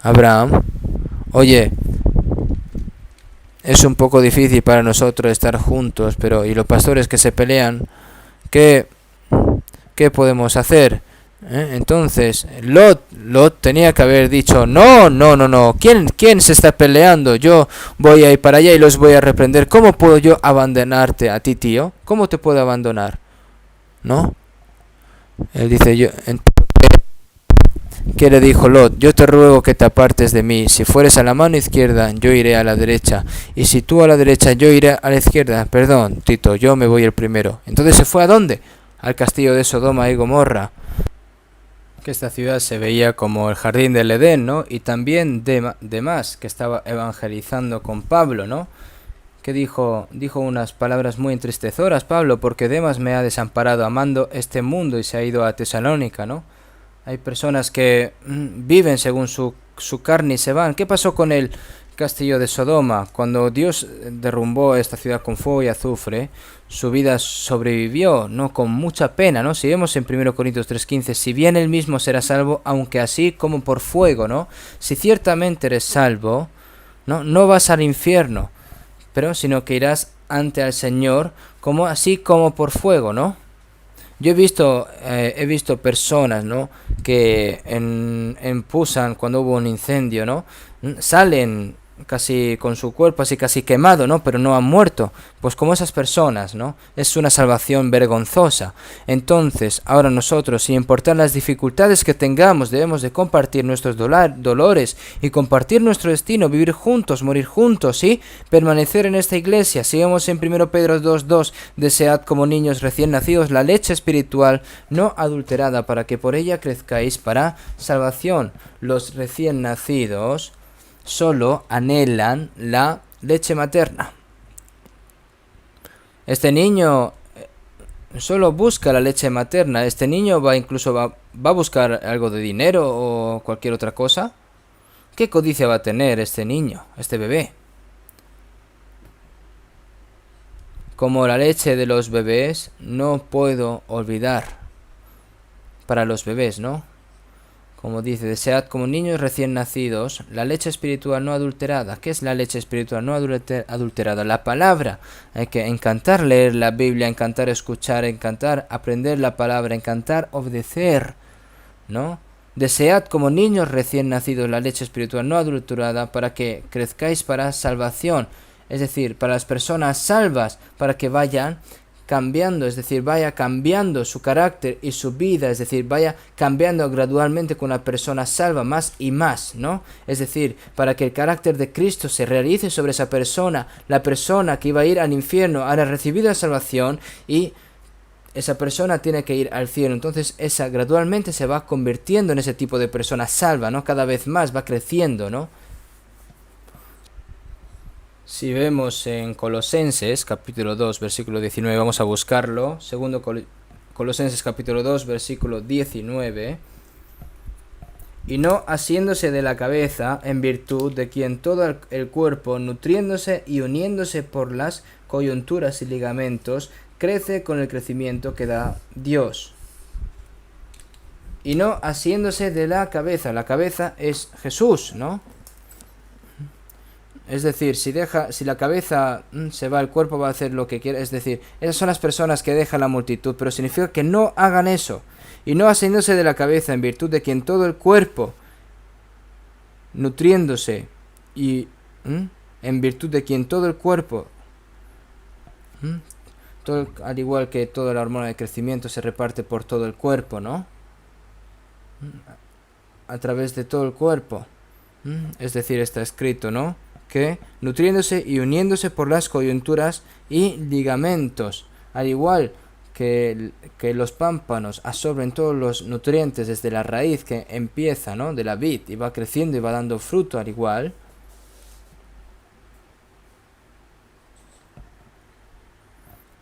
Abraham, oye, es un poco difícil para nosotros estar juntos, pero ¿y los pastores que se pelean? ¿Qué podemos hacer? Entonces, Lot tenía que haber dicho, no, ¿quién se está peleando? Yo voy a ir para allá y los voy a reprender. ¿Cómo puedo yo abandonarte a ti, tío? ¿Cómo te puedo abandonar? ¿No? Él dice, ¿qué le dijo Lot? Yo te ruego que te apartes de mí. Si fueres a la mano izquierda, yo iré a la derecha. Y si tú a la derecha, yo iré a la izquierda. Perdón, Tito, yo me voy el primero. Entonces se fue ¿a dónde? Al castillo de Sodoma y Gomorra. Que esta ciudad se veía como el jardín del Edén, ¿no? Y también Demas, que estaba evangelizando con Pablo, ¿no? que dijo unas palabras muy entristecedoras, Pablo, porque Demas me ha desamparado amando este mundo y se ha ido a Tesalónica, ¿no? Hay personas que viven según su carne y se van. ¿Qué pasó con el castillo de Sodoma? Cuando Dios derrumbó esta ciudad con fuego y azufre, su vida sobrevivió, ¿no? Con mucha pena, ¿no? Si vemos en 1 Corintios 3:15, si bien él mismo será salvo, aunque así como por fuego, ¿no? Si ciertamente eres salvo, no vas al infierno, pero sino que irás ante al Señor como así como por fuego, ¿no? Yo he visto personas, ¿no? Que en Pusan, cuando hubo un incendio, ¿no? Salen casi con su cuerpo así casi quemado, ¿no? Pero no han muerto. Pues como esas personas, ¿no? Es una salvación vergonzosa. Entonces, ahora nosotros, sin importar las dificultades que tengamos, debemos de compartir nuestros dolores y compartir nuestro destino, vivir juntos, morir juntos y permanecer en esta iglesia. Sigamos en 1 Pedro 2:2, desead como niños recién nacidos la leche espiritual no adulterada para que por ella crezcáis para salvación. Los recién nacidos solo anhelan la leche materna. Este niño solo busca la leche materna. Este niño va a buscar algo de dinero o cualquier otra cosa. ¿Qué codicia va a tener este niño, este bebé? Como la leche de los bebés, no puedo olvidar para los bebés, ¿no? Como dice, desead como niños recién nacidos la leche espiritual no adulterada. ¿Qué es la leche espiritual no adulterada? La palabra. Hay que encantar leer la Biblia, encantar escuchar, encantar aprender la palabra, encantar obedecer, ¿no? Desead como niños recién nacidos la leche espiritual no adulterada para que crezcáis para salvación. Es decir, para las personas salvas, para que vayan cambiando, es decir, vaya cambiando su carácter y su vida, es decir, vaya cambiando gradualmente con una persona salva más y más, ¿no? Es decir, para que el carácter de Cristo se realice sobre esa persona, la persona que iba a ir al infierno ahora recibido la salvación y esa persona tiene que ir al cielo. Entonces esa gradualmente se va convirtiendo en ese tipo de persona salva, ¿no? Cada vez más va creciendo, ¿no? Si vemos en Colosenses capítulo 2 versículo 19, vamos a buscarlo. Segundo Colosenses capítulo 2 versículo 19. Y no asiéndose de la cabeza, en virtud de quien todo el cuerpo, nutriéndose y uniéndose por las coyunturas y ligamentos, crece con el crecimiento que da Dios. Y no asiéndose de la cabeza es Jesús, ¿no? Es decir, si la cabeza se va, el cuerpo va a hacer lo que quiere. Es decir, esas son las personas que dejan la multitud, pero significa que no hagan eso. Y no asiéndose de la cabeza, en virtud de quien todo el cuerpo, nutriéndose, y en virtud de quien todo el cuerpo, al igual que toda la hormona de crecimiento, se reparte por todo el cuerpo, ¿no? A través de todo el cuerpo. Es decir, está escrito, ¿no? Que nutriéndose y uniéndose por las coyunturas y ligamentos, al igual que los pámpanos absorben todos los nutrientes desde la raíz que empieza, ¿no? De la vid y va creciendo y va dando fruto al igual.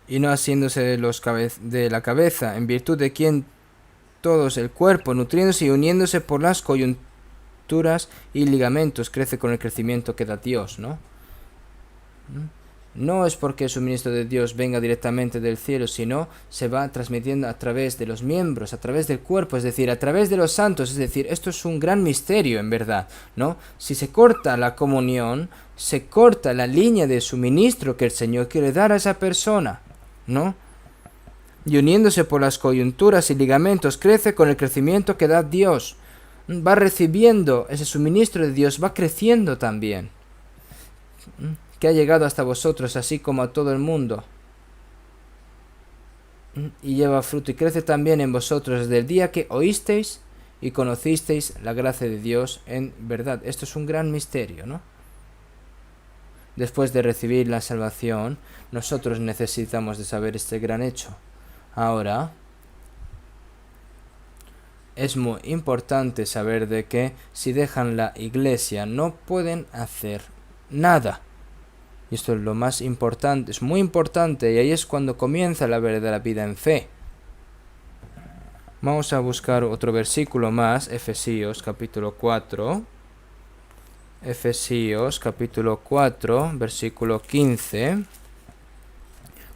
Y no haciéndose de la cabeza, en virtud de quien todos el cuerpo, nutriéndose y uniéndose por las coyunturas y ligamentos, crece con el crecimiento que da Dios, ¿no? No es porque el suministro de Dios venga directamente del cielo, sino se va transmitiendo a través de los miembros, a través del cuerpo, es decir, a través de los santos. Es decir, esto es un gran misterio en verdad, ¿no? Si se corta la comunión, se corta la línea de suministro que el Señor quiere dar a esa persona, ¿no? Y uniéndose por las coyunturas y ligamentos, crece con el crecimiento que da Dios. Va recibiendo ese suministro de Dios, va creciendo también, que ha llegado hasta vosotros, así como a todo el mundo, y lleva fruto y crece también en vosotros desde el día que oísteis y conocisteis la gracia de Dios en verdad. Esto es un gran misterio, ¿no? Después de recibir la salvación, nosotros necesitamos de saber este gran hecho. Ahora, es muy importante saber de que si dejan la iglesia no pueden hacer nada. Y esto es lo más importante, es muy importante, y ahí es cuando comienza la verdadera vida en fe. Vamos a buscar otro versículo más, Efesios capítulo 4. Efesios capítulo 4, versículo 15.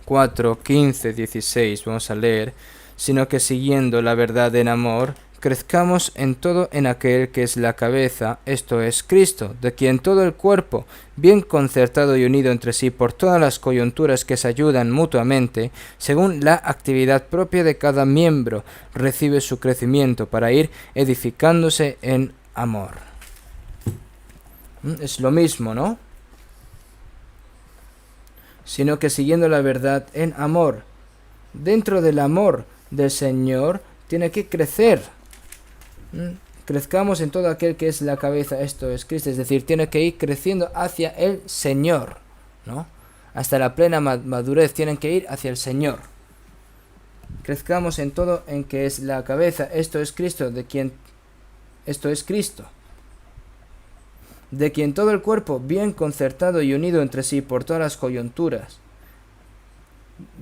4, 15, 16, vamos a leer. Sino que siguiendo la verdad en amor, crezcamos en todo en aquel que es la cabeza, esto es Cristo, de quien todo el cuerpo, bien concertado y unido entre sí por todas las coyunturas que se ayudan mutuamente, según la actividad propia de cada miembro, recibe su crecimiento para ir edificándose en amor. Es lo mismo, ¿no? Sino que siguiendo la verdad en amor. Dentro del amor del Señor tiene que crecer. Crezcamos en todo aquel que es la cabeza, esto es Cristo, es decir, tiene que ir creciendo hacia el Señor, ¿no? Hasta la plena madurez tienen que ir hacia el Señor. Crezcamos en todo en que es la cabeza, esto es Cristo, esto es Cristo, de quien todo el cuerpo, bien concertado y unido entre sí por todas las coyunturas,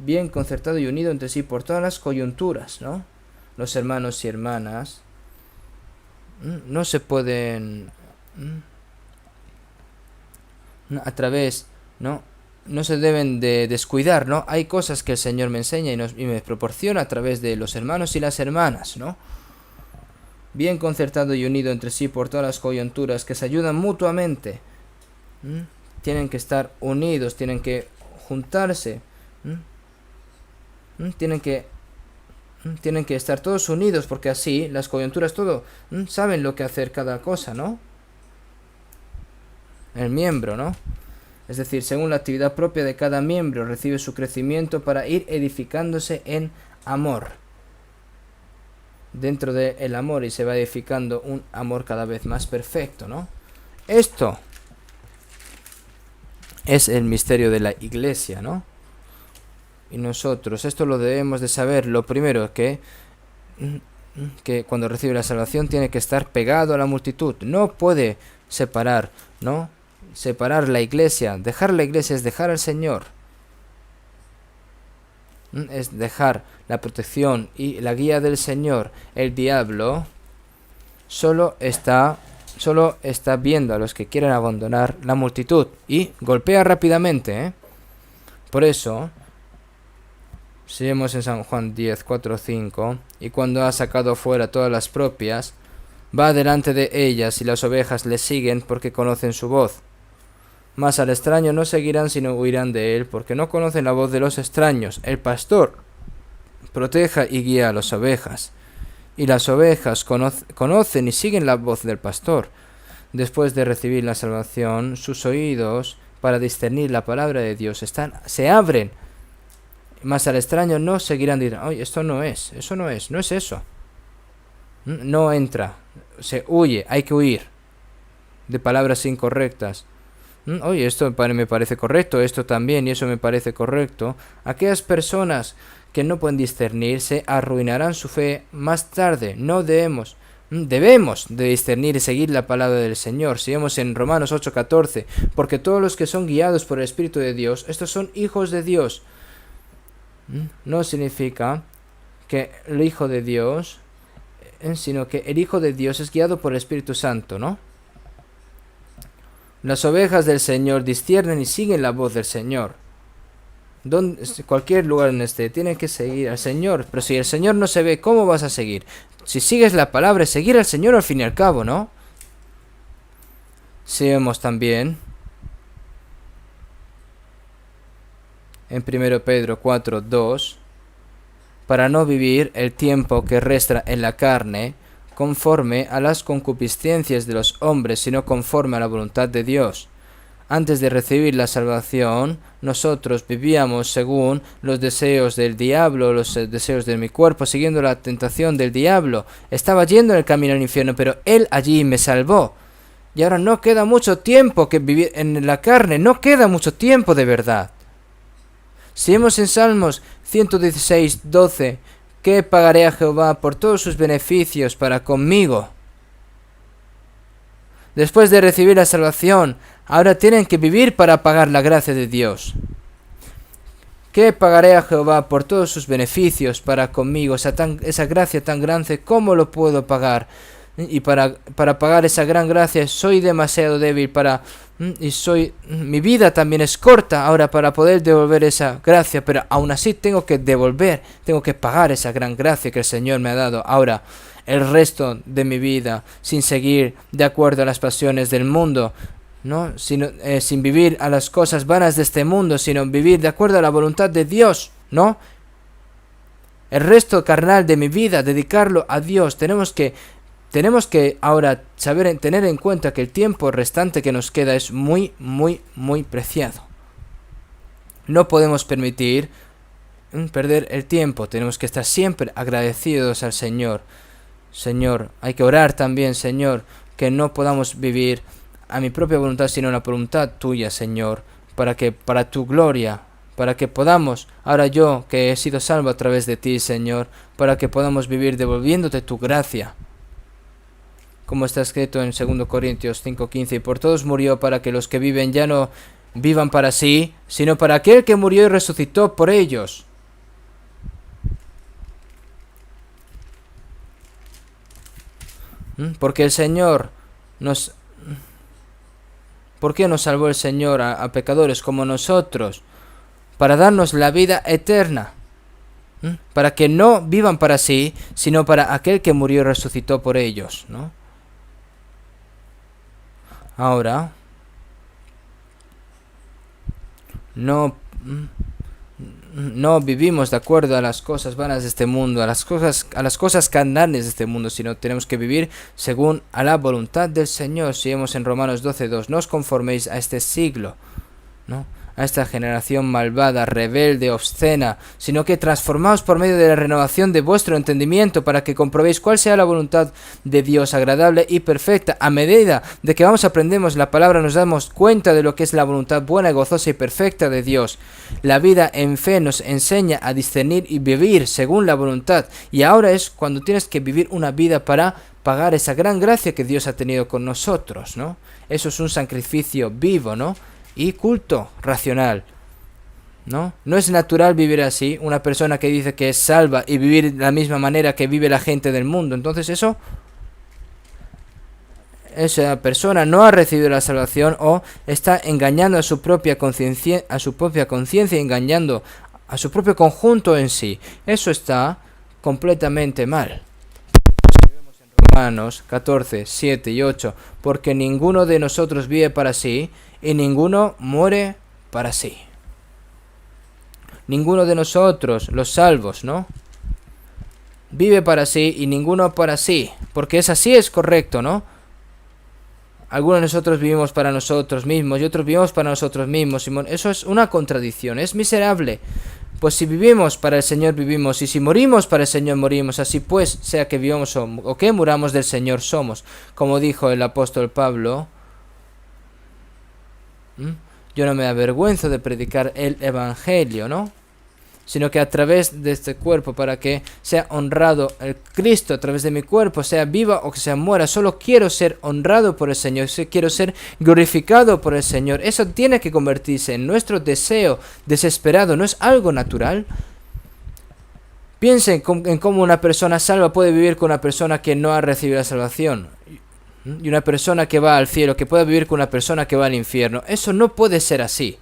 bien concertado y unido entre sí por todas las coyunturas, ¿no? Los hermanos y hermanas no se pueden a través, ¿no? No se deben de descuidar, ¿no? Hay cosas que el Señor me enseña y me proporciona a través de los hermanos y las hermanas, ¿no? Bien concertado y unido entre sí por todas las coyunturas que se ayudan mutuamente. Tienen que estar unidos, tienen que juntarse. Tienen que estar todos unidos, porque así las coyunturas todo saben lo que hacer cada cosa, ¿no? El miembro, ¿no? Es decir, según la actividad propia de cada miembro recibe su crecimiento para ir edificándose en amor. Dentro del amor, y se va edificando un amor cada vez más perfecto, ¿no? Esto es el misterio de la iglesia, ¿no? Y nosotros esto lo debemos de saber. Lo primero que cuando recibe la salvación tiene que estar pegado a la multitud. No puede separar, ¿no? Separar la iglesia. Dejar la iglesia es dejar al Señor. Es dejar la protección y la guía del Señor. El diablo solo está viendo a los que quieren abandonar la multitud y golpea rápidamente, ¿eh? Por eso, si vemos en San Juan 10, 4, 5, y cuando ha sacado fuera todas las propias, va delante de ellas y las ovejas le siguen porque conocen su voz. Mas al extraño no seguirán sino huirán de él, porque no conocen la voz de los extraños. El pastor proteja y guía a las ovejas, y las ovejas conocen y siguen la voz del pastor. Después de recibir la salvación, sus oídos para discernir la palabra de Dios se abren. Mas al extraño no seguirán, dirán, oye, esto no es, eso no es eso. No entra, se huye, hay que huir de palabras incorrectas. Oye, esto me parece correcto, esto también, y eso me parece correcto. Aquellas personas que no pueden discernir se arruinarán su fe más tarde. No debemos de discernir y seguir la palabra del Señor. Si vemos en Romanos 8:14, porque todos los que son guiados por el Espíritu de Dios, estos son hijos de Dios. No significa que el Hijo de Dios, sino que el Hijo de Dios es guiado por el Espíritu Santo, ¿no? Las ovejas del Señor disciernen y siguen la voz del Señor. Cualquier lugar en tienen que seguir al Señor. Pero si el Señor no se ve, ¿cómo vas a seguir? Si sigues la palabra, es seguir al Señor al fin y al cabo, ¿no? Si vemos también en 1 Pedro 4:2, para no vivir el tiempo que resta en la carne, conforme a las concupiscencias de los hombres, sino conforme a la voluntad de Dios. Antes de recibir la salvación, nosotros vivíamos según los deseos del diablo, los deseos de mi cuerpo, siguiendo la tentación del diablo. Estaba yendo en el camino al infierno, pero Él allí me salvó. Y ahora no queda mucho tiempo que vivir en la carne, no queda mucho tiempo de verdad. Si vemos en Salmos 116:12, ¿qué pagaré a Jehová por todos sus beneficios para conmigo? Después de recibir la salvación, ahora tienen que vivir para pagar la gracia de Dios. ¿Qué pagaré a Jehová por todos sus beneficios para conmigo? Esa gracia tan grande, ¿cómo lo puedo pagar? Y para pagar esa gran gracia soy demasiado débil mi vida también es corta ahora para poder devolver esa gracia, pero aún así tengo que pagar esa gran gracia que el Señor me ha dado. Ahora, el resto de mi vida, sin seguir de acuerdo a las pasiones del mundo, ¿no? Sin vivir a las cosas vanas de este mundo, sino vivir de acuerdo a la voluntad de Dios, ¿no? El resto carnal de mi vida, dedicarlo a Dios. Tenemos que ahora tener en cuenta que el tiempo restante que nos queda es muy, muy, muy preciado. No podemos permitir perder el tiempo. Tenemos que estar siempre agradecidos al Señor. Señor, hay que orar también, Señor, que no podamos vivir a mi propia voluntad, sino la voluntad tuya, Señor, para tu gloria, para que podamos, ahora yo que he sido salvo a través de ti, Señor, para que podamos vivir devolviéndote tu gracia. Como está escrito en 2 Corintios 5:15, y por todos murió para que los que viven ya no vivan para sí, sino para aquel que murió y resucitó por ellos. Porque el Señor ¿Por qué nos salvó el Señor a pecadores como nosotros? Para darnos la vida eterna. Para que no vivan para sí, sino para aquel que murió y resucitó por ellos, ¿no? Ahora, no vivimos de acuerdo a las cosas vanas de este mundo, a las cosas carnales de este mundo, sino tenemos que vivir según a la voluntad del Señor. Si vemos en Romanos 12:2, no os conforméis a este siglo, ¿no? A esta generación malvada, rebelde, obscena, sino que transformaos por medio de la renovación de vuestro entendimiento para que comprobéis cuál sea la voluntad de Dios agradable y perfecta. A medida de que aprendemos la palabra, nos damos cuenta de lo que es la voluntad buena, gozosa y perfecta de Dios. La vida en fe nos enseña a discernir y vivir según la voluntad. Y ahora es cuando tienes que vivir una vida para pagar esa gran gracia que Dios ha tenido con nosotros, ¿no? Eso es un sacrificio vivo, ¿no? Y culto racional, ¿no? No es natural vivir así, una persona que dice que es salva y vivir de la misma manera que vive la gente del mundo. Entonces esa persona no ha recibido la salvación o está engañando a su propia conciencia, engañando a su propio conjunto en sí. Eso está completamente mal. Romanos 14, 7 y 8, porque ninguno de nosotros vive para sí, y ninguno muere para sí. Ninguno de nosotros, los salvos, ¿no? Vive para sí y ninguno para sí, porque es correcto, ¿no? Algunos de nosotros vivimos para nosotros mismos y otros vivimos para nosotros mismos. Eso es una contradicción, es miserable. Pues si vivimos para el Señor vivimos, y si morimos para el Señor morimos, así pues, sea que vivamos o que muramos del Señor somos. Como dijo el apóstol Pablo, yo no me avergüenzo de predicar el Evangelio, ¿no? Sino que a través de este cuerpo, para que sea honrado el Cristo a través de mi cuerpo, sea viva o que sea muera, solo quiero ser honrado por el Señor, quiero ser glorificado por el Señor. Eso tiene que convertirse en nuestro deseo desesperado, no es algo natural. Piensen en cómo una persona salva puede vivir con una persona que no ha recibido la salvación. Y una persona que va al cielo, que pueda vivir con una persona que va al infierno. Eso no puede ser así.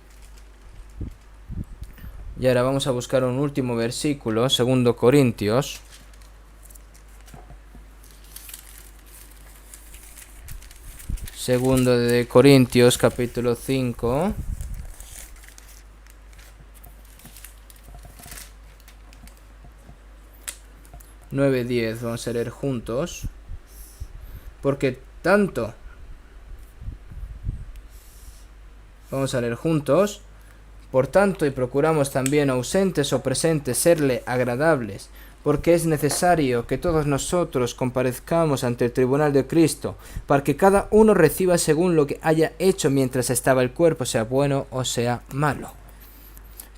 Y ahora vamos a buscar un último versículo, 2 Corintios. Segundo de Corintios, capítulo 5. Nueve, 10, vamos a leer juntos. Porque tanto, vamos a leer juntos. Por tanto, y procuramos también ausentes o presentes serle agradables, porque es necesario que todos nosotros comparezcamos ante el tribunal de Cristo, para que cada uno reciba según lo que haya hecho mientras estaba el cuerpo, sea bueno o sea malo.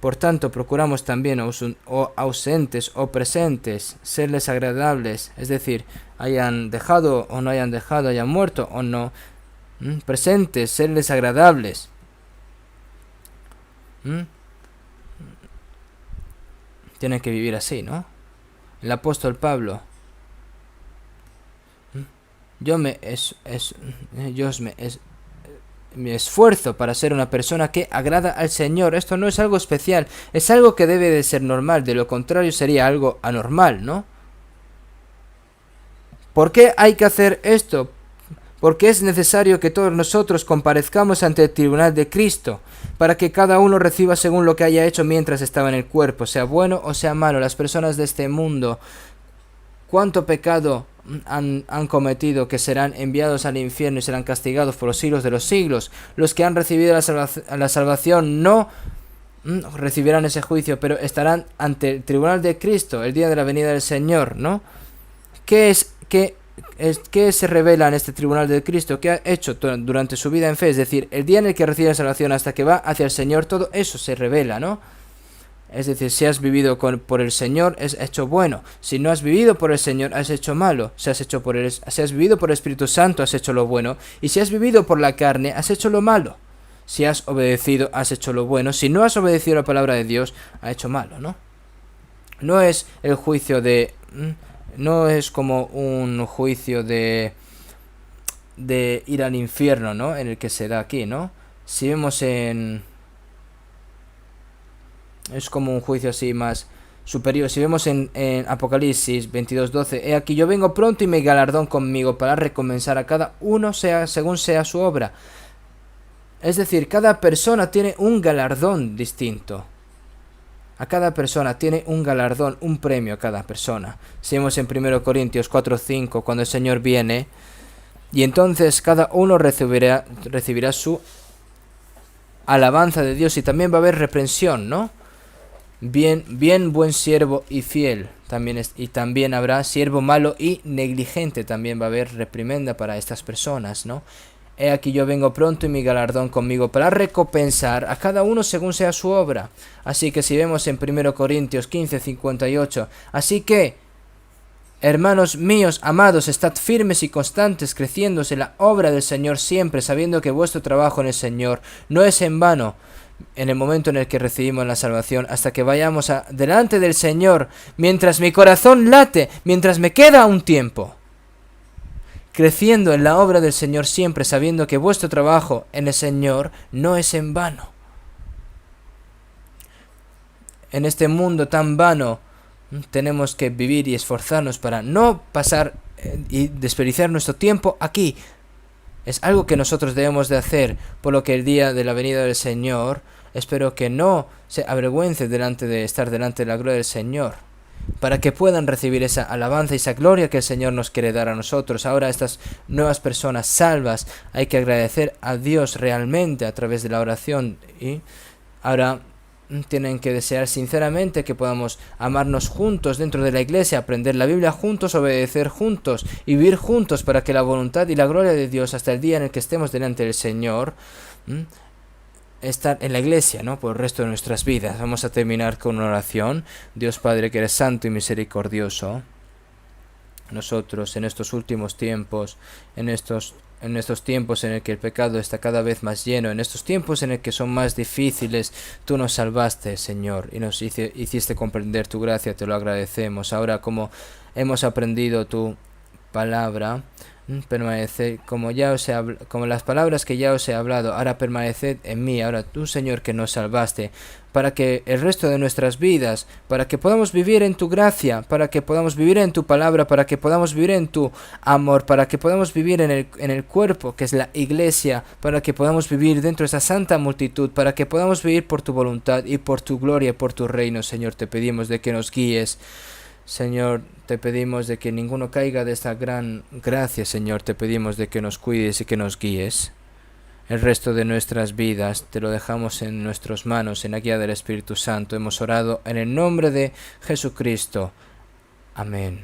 Por tanto, procuramos también ausentes o presentes serles agradables, es decir, hayan dejado o no hayan dejado, hayan muerto o no, presentes, serles agradables. Tienen que vivir así, ¿no? El apóstol Pablo: me esfuerzo para ser una persona que agrada al Señor. Esto no es algo especial, es algo que debe de ser normal, de lo contrario sería algo anormal, ¿no? ¿Por qué hay que hacer esto? Porque es necesario que todos nosotros comparezcamos ante el tribunal de Cristo, para que cada uno reciba según lo que haya hecho mientras estaba en el cuerpo, sea bueno o sea malo. Las personas de este mundo, cuánto pecado han cometido, que serán enviados al infierno y serán castigados por los siglos de los siglos. Los que han recibido la salvación no recibirán ese juicio, pero estarán ante el tribunal de Cristo el día de la venida del Señor, ¿no? ¿Qué se revela en este tribunal de Cristo? ¿Qué ha hecho durante su vida en fe? Es decir, el día en el que recibe la salvación hasta que va hacia el Señor, todo eso se revela, ¿no? Es decir, si has vivido por el Señor, has hecho bueno. Si no has vivido por el Señor, has hecho malo. Si has vivido por el Espíritu Santo, has hecho lo bueno. Y si has vivido por la carne, has hecho lo malo. Si has obedecido, has hecho lo bueno. Si no has obedecido la palabra de Dios, has hecho malo, ¿no? No es el juicio de... No es como un juicio de ir al infierno, ¿no? En el que se da aquí, ¿no? Si vemos es como un juicio así más superior. Si vemos en Apocalipsis 22:12, he aquí yo vengo pronto y mi galardón conmigo para recompensar a cada uno según sea su obra. Es decir, cada persona tiene un galardón distinto. A cada persona tiene un galardón, un premio a cada persona. Si vemos en 1 Corintios 4:5, cuando el Señor viene, y entonces cada uno recibirá su alabanza de Dios, y también va a haber reprensión, ¿no? Bien, buen siervo y fiel. Y también habrá siervo malo y negligente. También va a haber reprimenda para estas personas, ¿no? He aquí yo vengo pronto y mi galardón conmigo para recompensar a cada uno según sea su obra. Así que si vemos en 1 Corintios 15:58, así que, hermanos míos amados, estad firmes y constantes, creciéndose la obra del Señor siempre, sabiendo que vuestro trabajo en el Señor no es en vano, en el momento en el que recibimos la salvación, hasta que vayamos delante del Señor, mientras mi corazón late, mientras me queda un tiempo, creciendo en la obra del Señor siempre, sabiendo que vuestro trabajo en el Señor no es en vano. En este mundo tan vano tenemos que vivir y esforzarnos para no pasar y desperdiciar nuestro tiempo aquí. Es algo que nosotros debemos de hacer, por lo que el día de la venida del Señor, espero que no se avergüence de estar delante de la gloria del Señor, para que puedan recibir esa alabanza y esa gloria que el Señor nos quiere dar a nosotros. Ahora, estas nuevas personas salvas, hay que agradecer a Dios realmente a través de la oración, y ahora tienen que desear sinceramente que podamos amarnos juntos dentro de la iglesia, aprender la Biblia juntos, obedecer juntos y vivir juntos, para que la voluntad y la gloria de Dios hasta el día en el que estemos delante del Señor, estar en la iglesia, ¿no? Por el resto de nuestras vidas. Vamos a terminar con una oración. Dios Padre, que eres santo y misericordioso, nosotros en estos últimos tiempos, en estos tiempos en el que el pecado está cada vez más lleno, en estos tiempos en el que son más difíciles, tú nos salvaste, Señor, y nos hiciste comprender tu gracia, te lo agradecemos. Ahora, como hemos aprendido tu palabra, permaneced, como las palabras que ya os he hablado, ahora permaneced en mí. Ahora tú, Señor, que nos salvaste, para que el resto de nuestras vidas, para que podamos vivir en tu gracia, para que podamos vivir en tu palabra, para que podamos vivir en tu amor, para que podamos vivir en el cuerpo que es la iglesia, para que podamos vivir dentro de esa santa multitud, para que podamos vivir por tu voluntad y por tu gloria, por tu reino. Señor, te pedimos de que nos guíes. Señor, te pedimos de que ninguno caiga de esta gran gracia. Señor, te pedimos de que nos cuides y que nos guíes. El resto de nuestras vidas te lo dejamos en nuestras manos, en la guía del Espíritu Santo. Hemos orado en el nombre de Jesucristo. Amén.